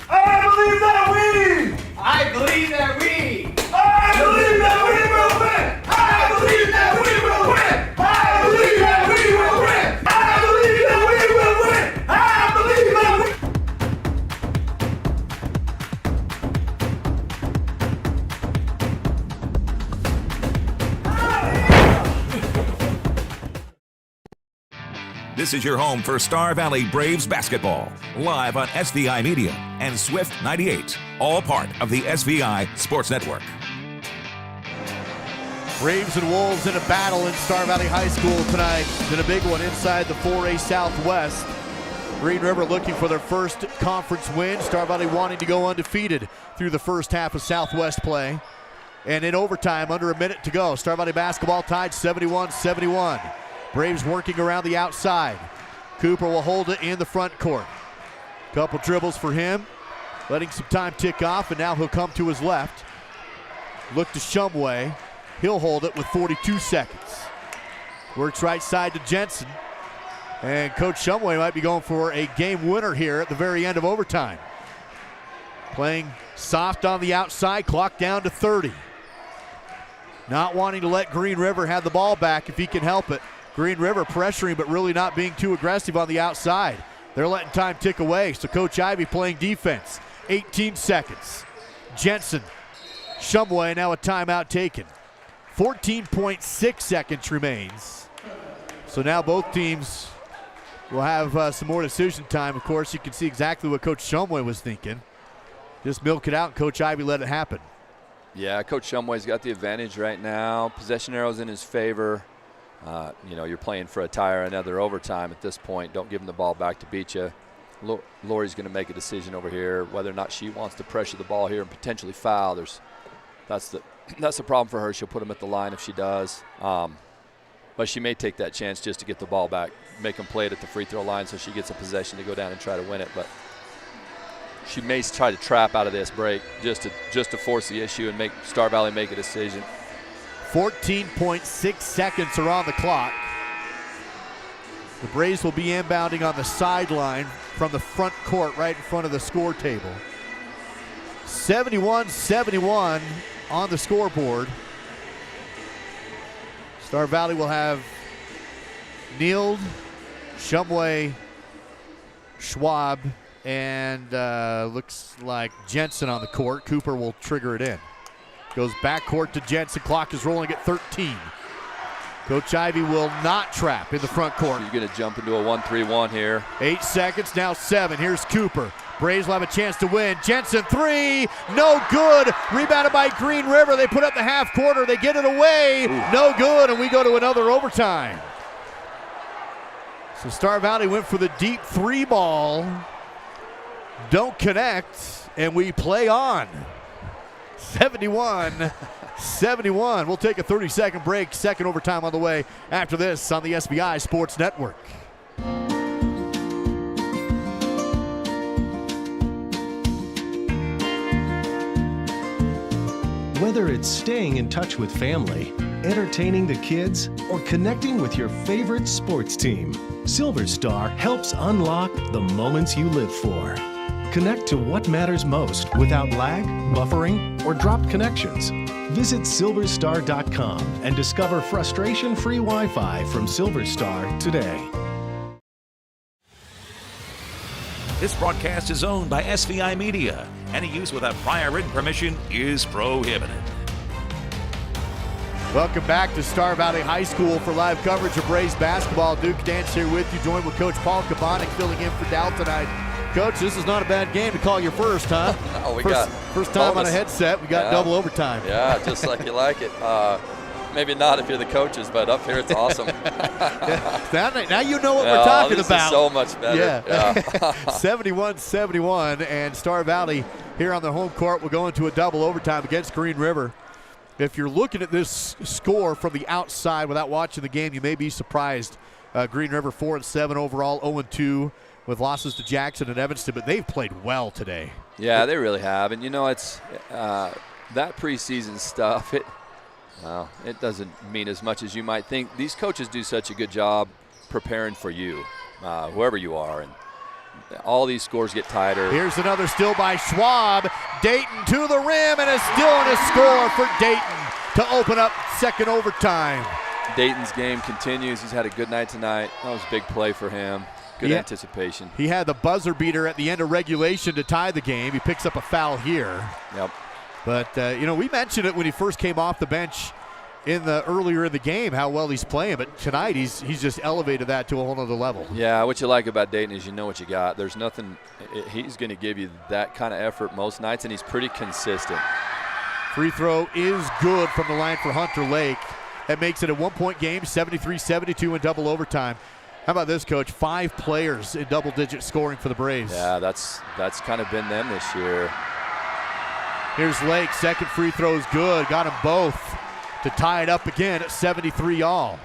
I believe that we. I believe that we. I believe that we will win. I believe that we will win. I believe that we will win. I believe that we will win. I believe that we. This is your home for Star Valley Braves basketball. Live on SVI Media and Swift 98. All part of the SVI Sports Network. Braves and Wolves in a battle in Star Valley High School tonight. Then a big one inside the 4A Southwest. Green River looking for their first conference win. Star Valley wanting to go undefeated through the first half of Southwest play. And in overtime, under a minute to go. Star Valley basketball tied 71-71. Braves working around the outside. Cooper will hold it in the front court. Couple dribbles for him. Letting some time tick off, and now he'll come to his left. Look to Shumway. He'll hold it with 42 seconds. Works right side to Jensen. And Coach Shumway might be going for a game winner here at the very end of overtime. Playing soft on the outside, clock down to 30. Not wanting to let Green River have the ball back if he can help it. Green River pressuring, but really not being too aggressive on the outside. They're letting time tick away, so Coach Ivy playing defense. 18 seconds. Jensen, Shumway, now a timeout taken. 14.6 seconds remains. So now both teams We'll have some more decision time. Of course, you can see exactly what Coach Shumway was thinking. Just milk it out, and Coach Ivy let it happen. Yeah, Coach Shumway's got the advantage right now. Possession arrow's in his favor. You're playing for a tie or another overtime at this point. Don't give him the ball back to beat you. Lori's going to make a decision over here whether or not she wants to pressure the ball here and potentially foul. That's the problem for her. She'll put him at the line if she does. But she may take that chance just to get the ball back, make them play it at the free throw line so she gets a possession to go down and try to win it. But she may try to trap out of this break just to force the issue and make Star Valley make a decision. 14.6 seconds are on the clock. The Braves will be inbounding on the sideline from the front court right in front of the score table. 71-71 on the scoreboard. Star Valley will have Neild, Shumway, Schwab, and looks like Jensen on the court. Cooper will trigger it in. Goes backcourt to Jensen. Clock is rolling at 13. Coach Ivy will not trap in the front court. You're going to jump into a 1-3-1 here. 8 seconds, now 7. Here's Cooper. Braves will have a chance to win. Jensen, 3, no good. Rebounded by Green River. They put up the half quarter. They get it away. Ooh. No good, and we go to another overtime. So Star Valley went for the deep 3 ball. Don't connect, and we play on. 71-71. We'll take a 30-second break. Second overtime on the way after this on the SBI Sports Network. Whether it's staying in touch with family, entertaining the kids, or connecting with your favorite sports team, Silver Star helps unlock the moments you live for. Connect to what matters most without lag, buffering, or dropped connections. Visit silverstar.com and discover frustration-free Wi-Fi from Silver Star today. This broadcast is owned by SVI Media. Any use without prior written permission is prohibited. Welcome back to Star Valley High School for live coverage of Braves basketball. Duke Dance here with you, joined with Coach Paul Kabanik filling in for Dow tonight. Coach, this is not a bad game to call your first, huh? No, first time on a headset. We got double overtime. Yeah, just like you like it. Maybe not if you're the coaches, but up here it's awesome. Now you know what we're talking this about. Is so much better. Yeah. 71-71, and Star Valley here on the home court will go into a double overtime against Green River. If you're looking at this score from the outside without watching the game, you may be surprised. Green River 4-7 overall, 0-2 with losses to Jackson and Evanston, but they've played well today. Yeah, they really have. And, it's that preseason stuff, it doesn't mean as much as you might think. These coaches do such a good job preparing for you, whoever you are. And all these scores get tighter. Here's another steal by Schwab. Dayton to the rim, and a steal and a score for Dayton to open up second overtime. Dayton's game continues. He's had a good night tonight. That was a big play for him. Good anticipation. He had the buzzer beater at the end of regulation to tie the game. He picks up a foul here. Yep. But, we mentioned it when he first came off the bench earlier in the game, how well he's playing. But tonight, he's just elevated that to a whole other level. Yeah, what you like about Dayton is you know what you got. There's nothing – he's going to give you that kind of effort most nights, and he's pretty consistent. Free throw is good from the line for Hunter Lake. That makes it a one-point game, 73-72 in double overtime. How about this, Coach? 5 players in double-digit scoring for the Braves. Yeah, that's kind of been them this year. Here's Lake. Second free throw is good. Got them both to tie it up again at 73 all.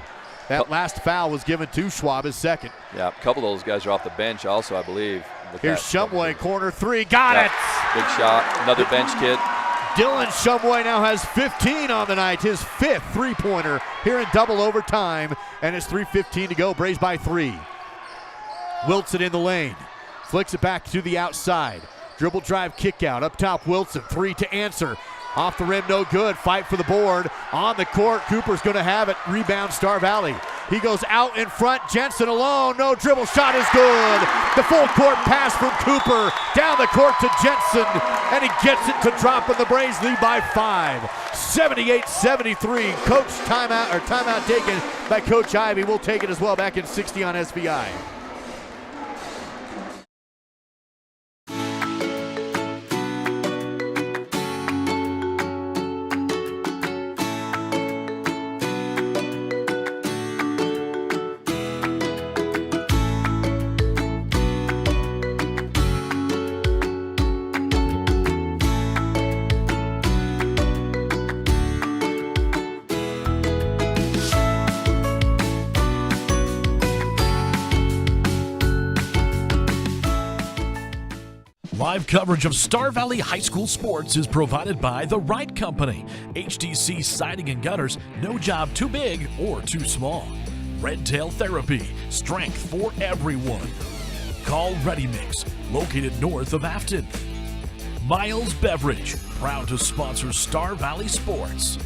That last foul was given to Schwab, his second. Yeah, a couple of those guys are off the bench also, I believe. Here's Shumway, corner 3. Got it! Big shot. Another bench kid. Dylan Shumway now has 15 on the night, his 5th three-pointer here in double overtime, and it's 3:15 to go. Braves by 3. Wilson in the lane, flicks it back to the outside. Dribble drive kick out, up top Wilson, 3 to answer. Off the rim, no good. Fight for the board. On the court, Cooper's going to have it. Rebound, Star Valley. He goes out in front. Jensen alone. No dribble. Shot is good. The full court pass from Cooper. Down the court to Jensen. And he gets it to drop, and the Braves lead by 5. 78-73. Coach timeout taken by Coach Ivy. We'll take it as well back in 60 on SBI. Live coverage of Star Valley High School sports is provided by The Right Company. HDC Siding and Gutters, no job too big or too small. Red Tail Therapy, strength for everyone. Call Ready Mix, located north of Afton. Miles Beverage, proud to sponsor Star Valley sports.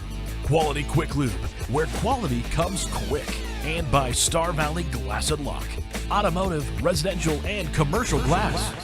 Quality Quick Lube, where quality comes quick. And by Star Valley Glass and Lock, automotive, residential, and commercial glass.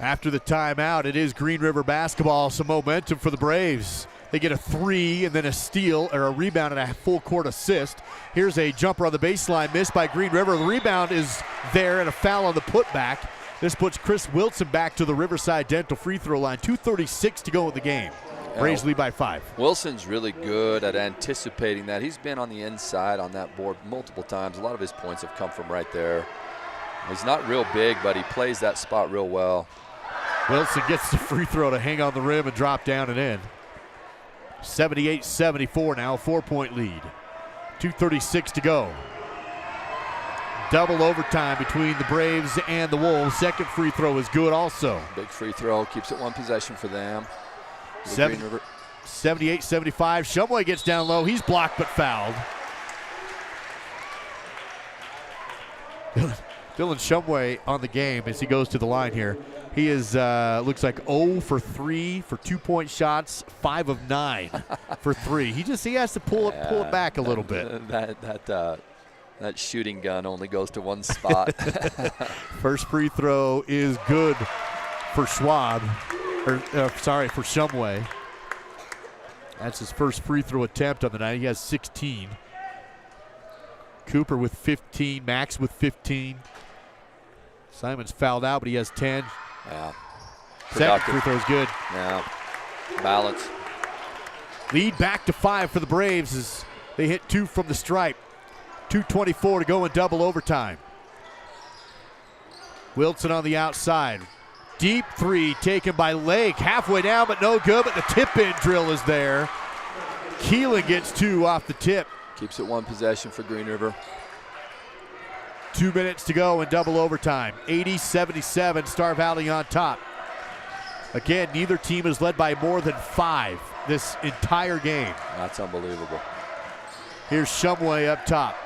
After the timeout, it is Green River basketball. Some momentum for the Braves. They get a 3 and then a steal or a rebound and a full court assist. Here's a jumper on the baseline missed by Green River. The rebound is there and a foul on the putback. This puts Chris Wilson back to the Riverside Dental free throw line. 2:36 to go in the game. Braves lead by 5. Wilson's really good at anticipating that. He's been on the inside on that board multiple times. A lot of his points have come from right there. He's not real big, but he plays that spot real well. Wilson gets the free throw to hang on the rim and drop down and in. 78-74 now, 4-point lead. 2:36 to go. Double overtime between the Braves and the Wolves. Second free throw is good also. Big free throw, keeps it one possession for them. 78-75. Shumway gets down low. He's blocked but fouled. Dylan Shumway on the game as he goes to the line here. He is looks like 0 for 3 for 2-point shots, 5 of 9 for 3. He has to pull it back a little bit. That shooting gun only goes to one spot. First free throw is good for Schwab. For Shumway. That's his first free throw attempt on the night. He has 16. Cooper with 15. Max with 15. Simon's fouled out, but he has 10. Yeah. Second free throw is good. Yeah. Balance. Lead back to 5 for the Braves as they hit 2 from the stripe. 2:24 to go in double overtime. Wilson on the outside. Deep 3 taken by Lake. Halfway down, but no good, but the tip-in drill is there. Keelan gets 2 off the tip. Keeps it one possession for Green River. 2 minutes to go in double overtime. 80-77, Star Valley on top. Again, neither team is led by more than 5 this entire game. That's unbelievable. Here's Shumway up top.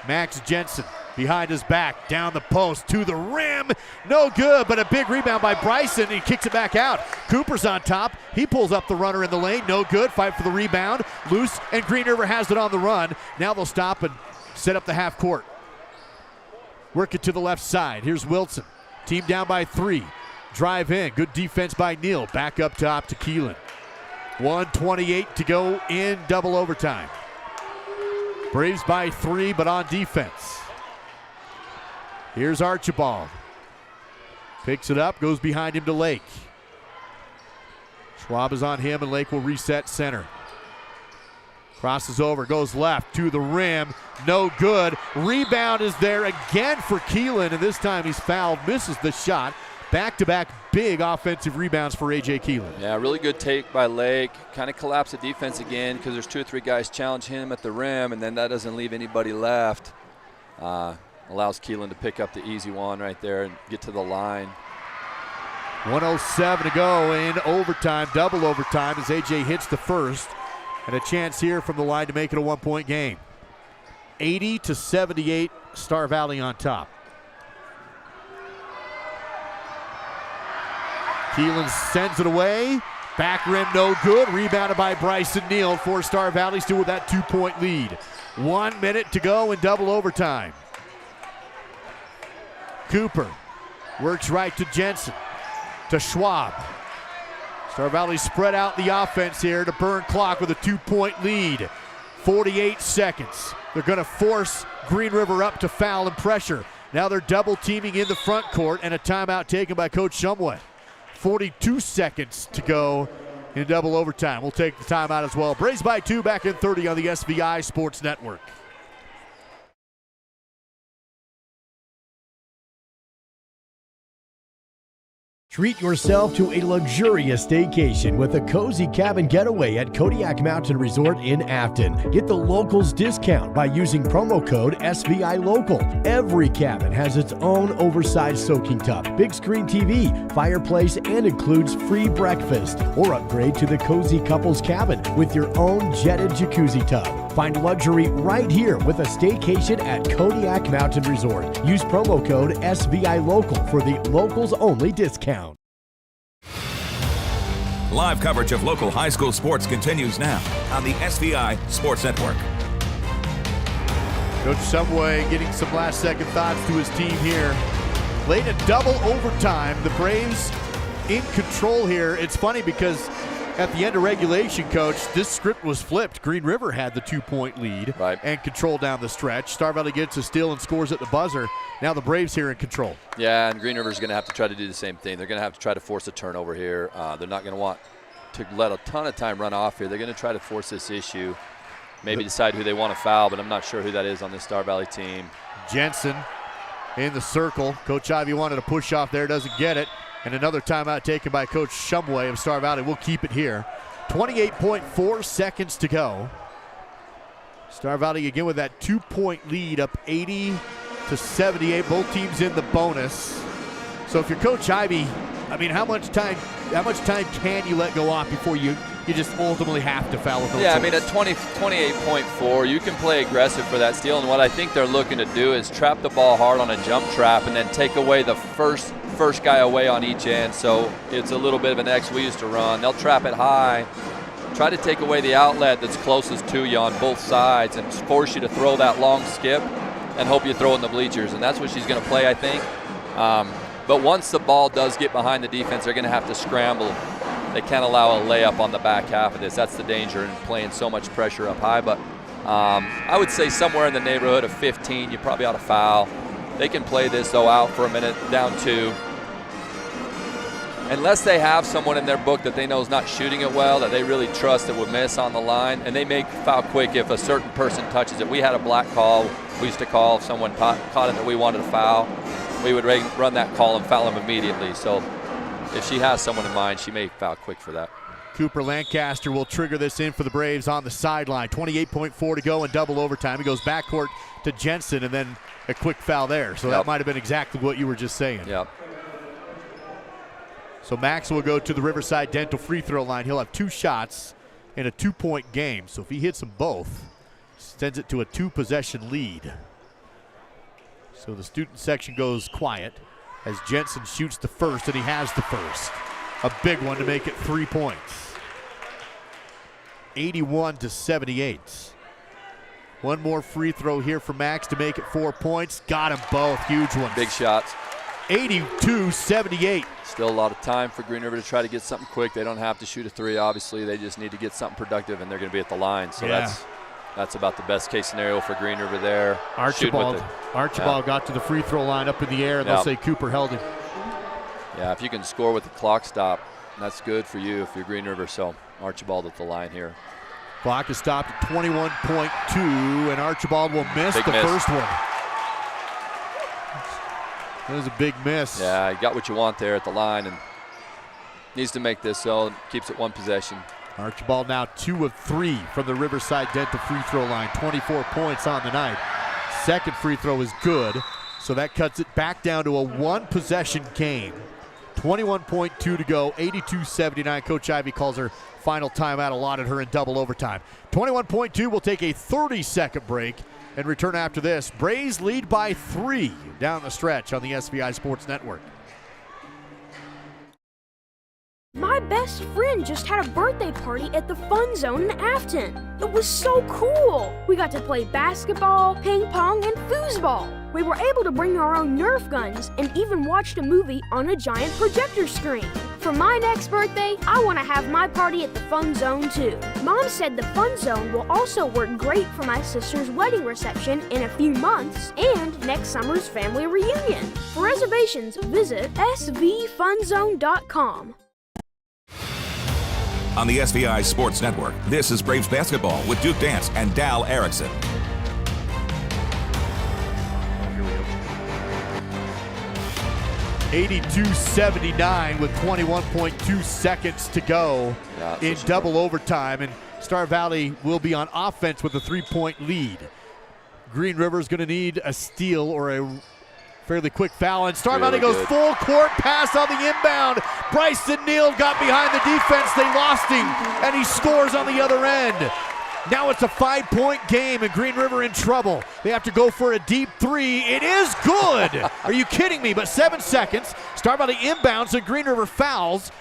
Max Jensen behind his back, down the post, to the rim. No good, but a big rebound by Bryson. He kicks it back out. Cooper's on top. He pulls up the runner in the lane. No good. Fight for the rebound. Loose, and Green River has it on the run. Now they'll stop and set up the half court. Work it to the left side. Here's Wilson. Team down by 3. Drive in. Good defense by Neal. Back up top to Keelan. 1:28 to go in double overtime. Braves by 3, but on defense. Here's Archibald. Picks it up, goes behind him to Lake. Schwab is on him, and Lake will reset center. Crosses over, goes left to the rim. No good. Rebound is there again for Keelan, and this time he's fouled, misses the shot. Back-to-back big offensive rebounds for A.J. Keelan. Yeah, really good take by Lake. Kind of collapsed the defense again because there's 2 or 3 guys challenge him at the rim, and then that doesn't leave anybody left. Allows Keelan to pick up the easy one right there and get to the line. 1:07 to go in overtime, double overtime as A.J. hits the first. And a chance here from the line to make it a 1-point game. 80-78, Star Valley on top. Keelan sends it away. Back rim, no good. Rebounded by Bryson Neal for Star Valley, still with that 2-point lead. 1 minute to go in double overtime. Cooper works right to Jensen, to Schwab. Star Valley spread out the offense here to burn clock with a 2-point lead. 48 seconds. They're going to force Green River up to foul and pressure. Now they're double teaming in the front court, and a timeout taken by Coach Shumway. 42 seconds to go in double overtime. We'll take the timeout as well. Braves by 2, back in 30 on the SVI Sports Network. Treat yourself to a luxurious staycation with a cozy cabin getaway at Kodiak Mountain Resort in Afton. Get the locals discount by using promo code SVI Local. Every cabin has its own oversized soaking tub, big screen TV, fireplace, and includes free breakfast. Or upgrade to the cozy couples cabin with your own jetted jacuzzi tub. Find luxury right here with a staycation at Kodiak Mountain Resort. Use promo code SVI Local for the locals only discount. Live coverage of local high school sports continues now on the SVI Sports Network. Coach Shumway getting some last-second thoughts to his team here. Late in double overtime, the Braves in control here. It's funny because at the end of regulation, Coach, this script was flipped. Green River had the 2-point lead and control down the stretch. Star Valley gets a steal and scores at the buzzer. Now the Braves here in control. Yeah, and Green River's going to have to try to do the same thing. They're going to have to try to force a turnover here. They're not going to want to let a ton of time run off here. They're going to try to force this issue, maybe decide who they want to foul, but I'm not sure who that is on this Star Valley team. Jensen in the circle. Coach Ivy wanted to push off there, doesn't get it. And another timeout taken by Coach Shumway of Star Valley. We'll keep it here. 28.4 seconds to go. Star Valley again with that 2-point lead, up 80-78. Both teams in the bonus. So if you're Coach Ivy, I mean, how much time can you let go off before you just ultimately have to foul with those? Yeah, I mean, at 28.4, you can play aggressive for that steal. And what I think they're looking to do is trap the ball hard on a jump trap and then take away the first guy away on each end. So it's a little bit of an X we used to run. They'll trap it high, try to take away the outlet that's closest to you on both sides and force you to throw that long skip and hope you throw it in the bleachers. And that's what she's going to play, I think. But once the ball does get behind the defense, they're going to have to scramble. They can't allow a layup on the back half of this. That's the danger in playing so much pressure up high. But I would say somewhere in the neighborhood of 15, you probably ought to foul. They can play this, though, out for a minute, down 2. Unless they have someone in their book that they know is not shooting it well, that they really trust that would miss on the line, and they may foul quick if a certain person touches it. We had a black call. We used to call if someone caught it that we wanted to foul. We would run that call and foul them immediately. So if she has someone in mind, she may foul quick for that. Cooper Lancaster will trigger this in for the Braves on the sideline. 28.4 to go in double overtime. He goes backcourt to Jensen and then a quick foul there. So that might have been exactly what you were just saying. Yep. So Max will go to the Riverside Dental free throw line. He'll have 2 shots in a 2-point game. So if he hits them both, sends it to a 2-possession lead. So the student section goes quiet as Jensen shoots the first, and he has the first. A big one to make it 3 points. 81-78. One more free throw here for Max to make it 4 points. Got them both. Huge ones. Big shots. 82-78. Still a lot of time for Green River to try to get something quick. They don't have to shoot a 3, obviously. They just need to get something productive, and they're going to be at the line. So that's about the best case scenario for Green River there. Archibald got to the free throw line up in the air, and they'll say Cooper held him. Yeah, if you can score with the clock stop, that's good for you if you're Green River. So Archibald at the line here. Clock is stopped at 21.2, and Archibald will miss the first one. That was a big miss. Yeah, you got what you want there at the line and needs to make this so keeps it 1 possession. Archibald now 2 of 3 from the Riverside Dental free throw line. 24 points on the night. Second free throw is good, so that cuts it back down to a 1-possession game. 21.2 to go, 82-79. Coach Ivy calls her final timeout, allotted her in double overtime. 21.2, we'll take a 30-second break and return after this. Braves lead by 3 down the stretch on the SVI Sports Network. My best friend just had a birthday party at the Fun Zone in Afton. It was so cool. We got to play basketball, ping pong, and foosball. We were able to bring our own Nerf guns and even watched a movie on a giant projector screen. For my next birthday, I want to have my party at the Fun Zone too. Mom said the Fun Zone will also work great for my sister's wedding reception in a few months and next summer's family reunion. For reservations, visit svfunzone.com. On the SVI Sports Network, this is Braves basketball with Duke Dance and Dal Erickson. 82-79 with 21.2 seconds to go in double overtime. And Star Valley will be on offense with a 3-point lead. Green River is going to need a steal or a fairly quick foul. And Star Valley goes full court pass on the inbound. Bryson Neal got behind the defense. They lost him, and he scores on the other end. Now it's a 5-point game, and Green River in trouble. They have to go for a deep three. It is good. Are you kidding me? But 7 seconds. Star Valley inbounds, and Green River fouls.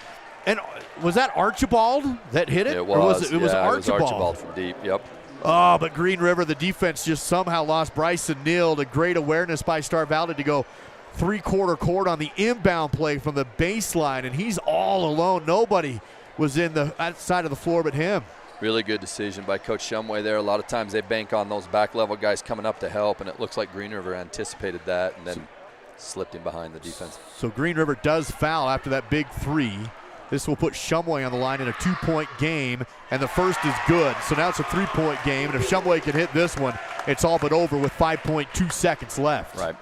And was that Archibald that hit it? It was. Or was it was Archibald. It was Archibald from deep, yep. Oh, but Green River, the defense just somehow lost Bryson Neal. A great awareness by Star Valley to go three-quarter court on the inbound play from the baseline, and he's all alone. Nobody was in the outside of the floor but him. Really good decision by Coach Shumway there. A lot of times they bank on those back-level guys coming up to help, and it looks like Green River anticipated that and then slipped him behind the defense. So Green River does foul after that big three. This will put Shumway on the line in a 2-point game, and the first is good. So now it's a 3-point game, and if Shumway can hit this one, it's all but over with 5.2 seconds left. Right.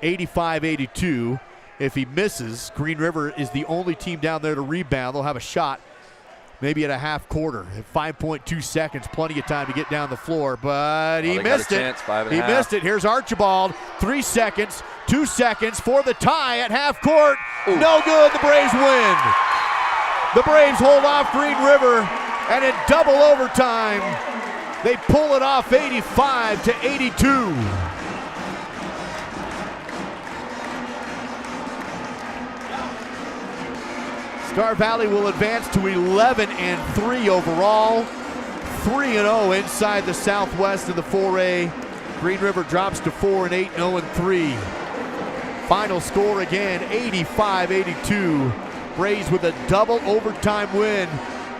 85-82. If he misses, Green River is the only team down there to rebound. They'll have a shot maybe at a half quarter. At 5.2 seconds, plenty of time to get down the floor, but he missed it. He missed it. Here's Archibald. 3 seconds, 2 seconds for the tie at half court. Ooh. No good. The Braves win. The Braves hold off Green River, and in double overtime, they pull it off 85-82. Star Valley will advance to 11-3 overall, 3-0 inside the Southwest in the 4A. Green River drops to 4-8, 0-3. Final score again, 85-82. Braves with a double overtime win.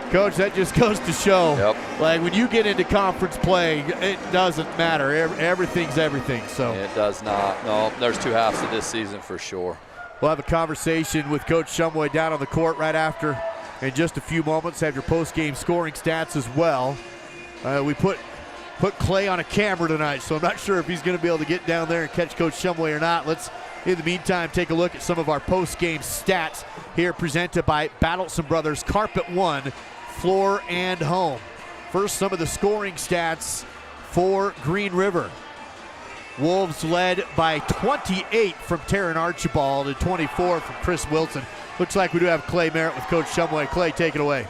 Coach, that just goes to show, like when you get into conference play, it doesn't matter. Everything's everything. So it does not. No, there's two halves to this season for sure. We'll have a conversation with Coach Shumway down on the court right after in just a few moments. Have your post-game scoring stats as well. We put Clay on a camera tonight, so I'm not sure if he's going to be able to get down there and catch Coach Shumway or not. Let's, in the meantime, take a look at some of our post-game stats here presented by Battleson Brothers Carpet One, Floor and Home. First, some of the scoring stats for Green River. Wolves led by 28 from Taryn Archibald and 24 from Chris Wilson. Looks like we do have Clay Merritt with Coach Shumway. Clay, take it away.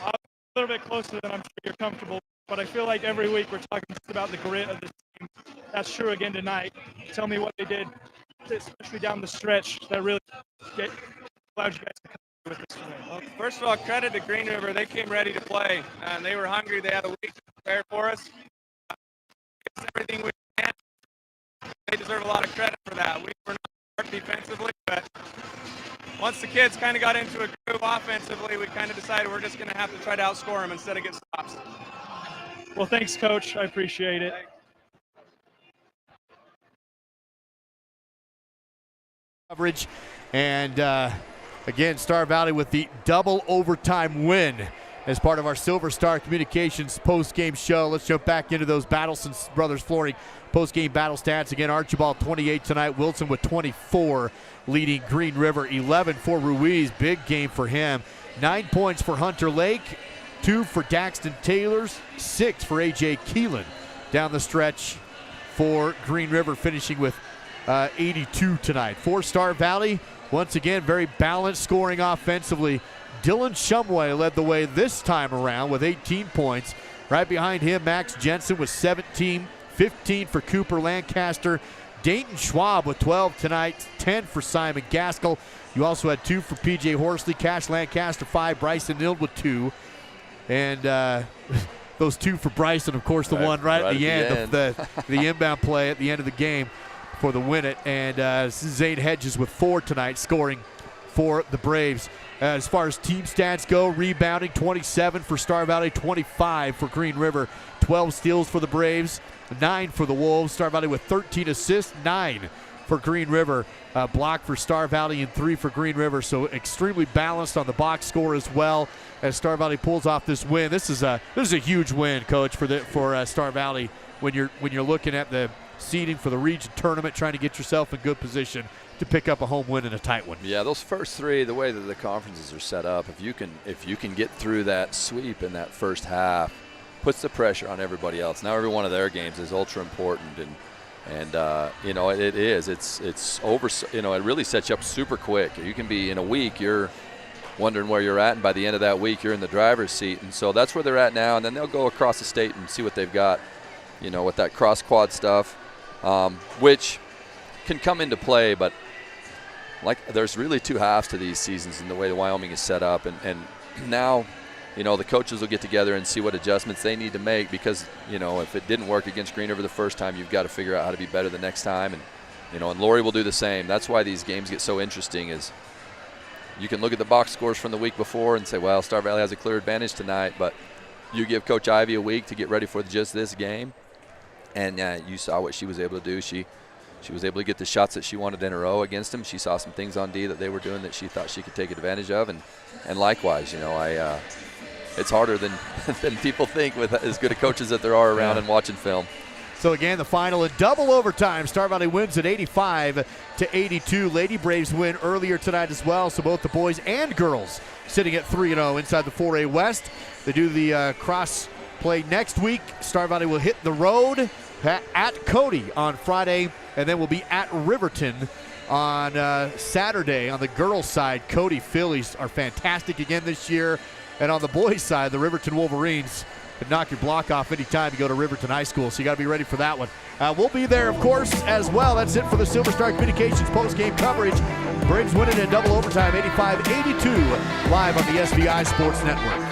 A little bit closer than I'm sure you're comfortable, but I feel like every week we're talking just about the grit of this team. That's true again tonight. Tell me what they did, especially down the stretch, that really allowed you guys to come with this win. Well, first of all, credit to Green River. They came ready to play, and they were hungry. They had a week to prepare for us. It's everything we can. They deserve a lot of credit for that. We were not smart defensively, but once the kids kind of got into a groove offensively, we kind of decided we're just going to have to try to outscore them instead of get stops. Well, thanks, Coach. I appreciate it. Coverage and again, Star Valley with the double overtime win as part of our Silver Star Communications post-game show. Let's jump back into those Battleson Brothers Flooring post-game battle stats. Again, Archibald 28 tonight, Wilson with 24, leading Green River. 11 for Ruiz, big game for him. 9 points for Hunter Lake, 2 for Daxton Taylors, 6 for A.J. Keelan. Down the stretch for Green River, finishing with 82 tonight. For Star Valley, once again, very balanced scoring offensively. Dylan Shumway led the way this time around with 18 points. Right behind him, Max Jensen with 17, 15 for Cooper Lancaster. Dayton Schwab with 12 tonight, 10 for Simon Gaskell. You also had 2 for P.J. Horsley, Cash Lancaster 5, Bryson Nild with 2. And those 2 for Bryson, of course, the one right at the end. The inbound play at the end of the game for the win it. And Zane Hedges with 4 tonight, scoring for the Braves. As far as team stats go, rebounding 27 for Star Valley, 25 for Green River. 12 steals for the Braves, 9 for the Wolves. Star Valley with 13 assists, 9 for Green River. Block for Star Valley and 3 for Green River. So extremely balanced on the box score as well as Star Valley pulls off this win. This is a huge win, Coach, for Star Valley when you're looking at the seeding for the region tournament, trying to get yourself in good position to pick up a home win in a tight one. Yeah, those first three, the way that the conferences are set up, if you can get through that sweep in that first half, puts the pressure on everybody else. Now every one of their games is ultra important, and you know, it's over. You know, it really sets you up super quick. You can be in a week, you're wondering where you're at, and by the end of that week, you're in the driver's seat. And so that's where they're at now. And then they'll go across the state and see what they've got, you know, with that cross quad stuff, which can come into play. But like, there's really two halves to these seasons in the way Wyoming is set up, and now, you know, the coaches will get together and see what adjustments they need to make, because, you know, if it didn't work against Green River the first time, you've got to figure out how to be better the next time. And, you know, and Lori will do the same. That's why these games get so interesting, is you can look at the box scores from the week before and say, well, Star Valley has a clear advantage tonight, but you give Coach Ivy a week to get ready for just this game, and you saw what she was able to do. She was able to get the shots that she wanted in a row against them. She saw some things on D that they were doing that she thought she could take advantage of, and likewise, you know, it's harder than people think with as good of coaches that there are around and watching film. So again, the final in double overtime. Star Valley wins at 85-82. Lady Braves win earlier tonight as well. So both the boys and girls sitting at 3-0 inside the 4A West. They do the cross play next week. Star Valley will hit the road at Cody on Friday, and then we'll be at Riverton on Saturday. On the girls' side, Cody Phillies are fantastic again this year. And on the boys' side, the Riverton Wolverines can knock your block off any time you go to Riverton High School, so you got to be ready for that one. We'll be there, of course, as well. That's it for the Silver Star Communications post-game coverage. Braves winning in double overtime, 85-82, live on the SVI Sports Network.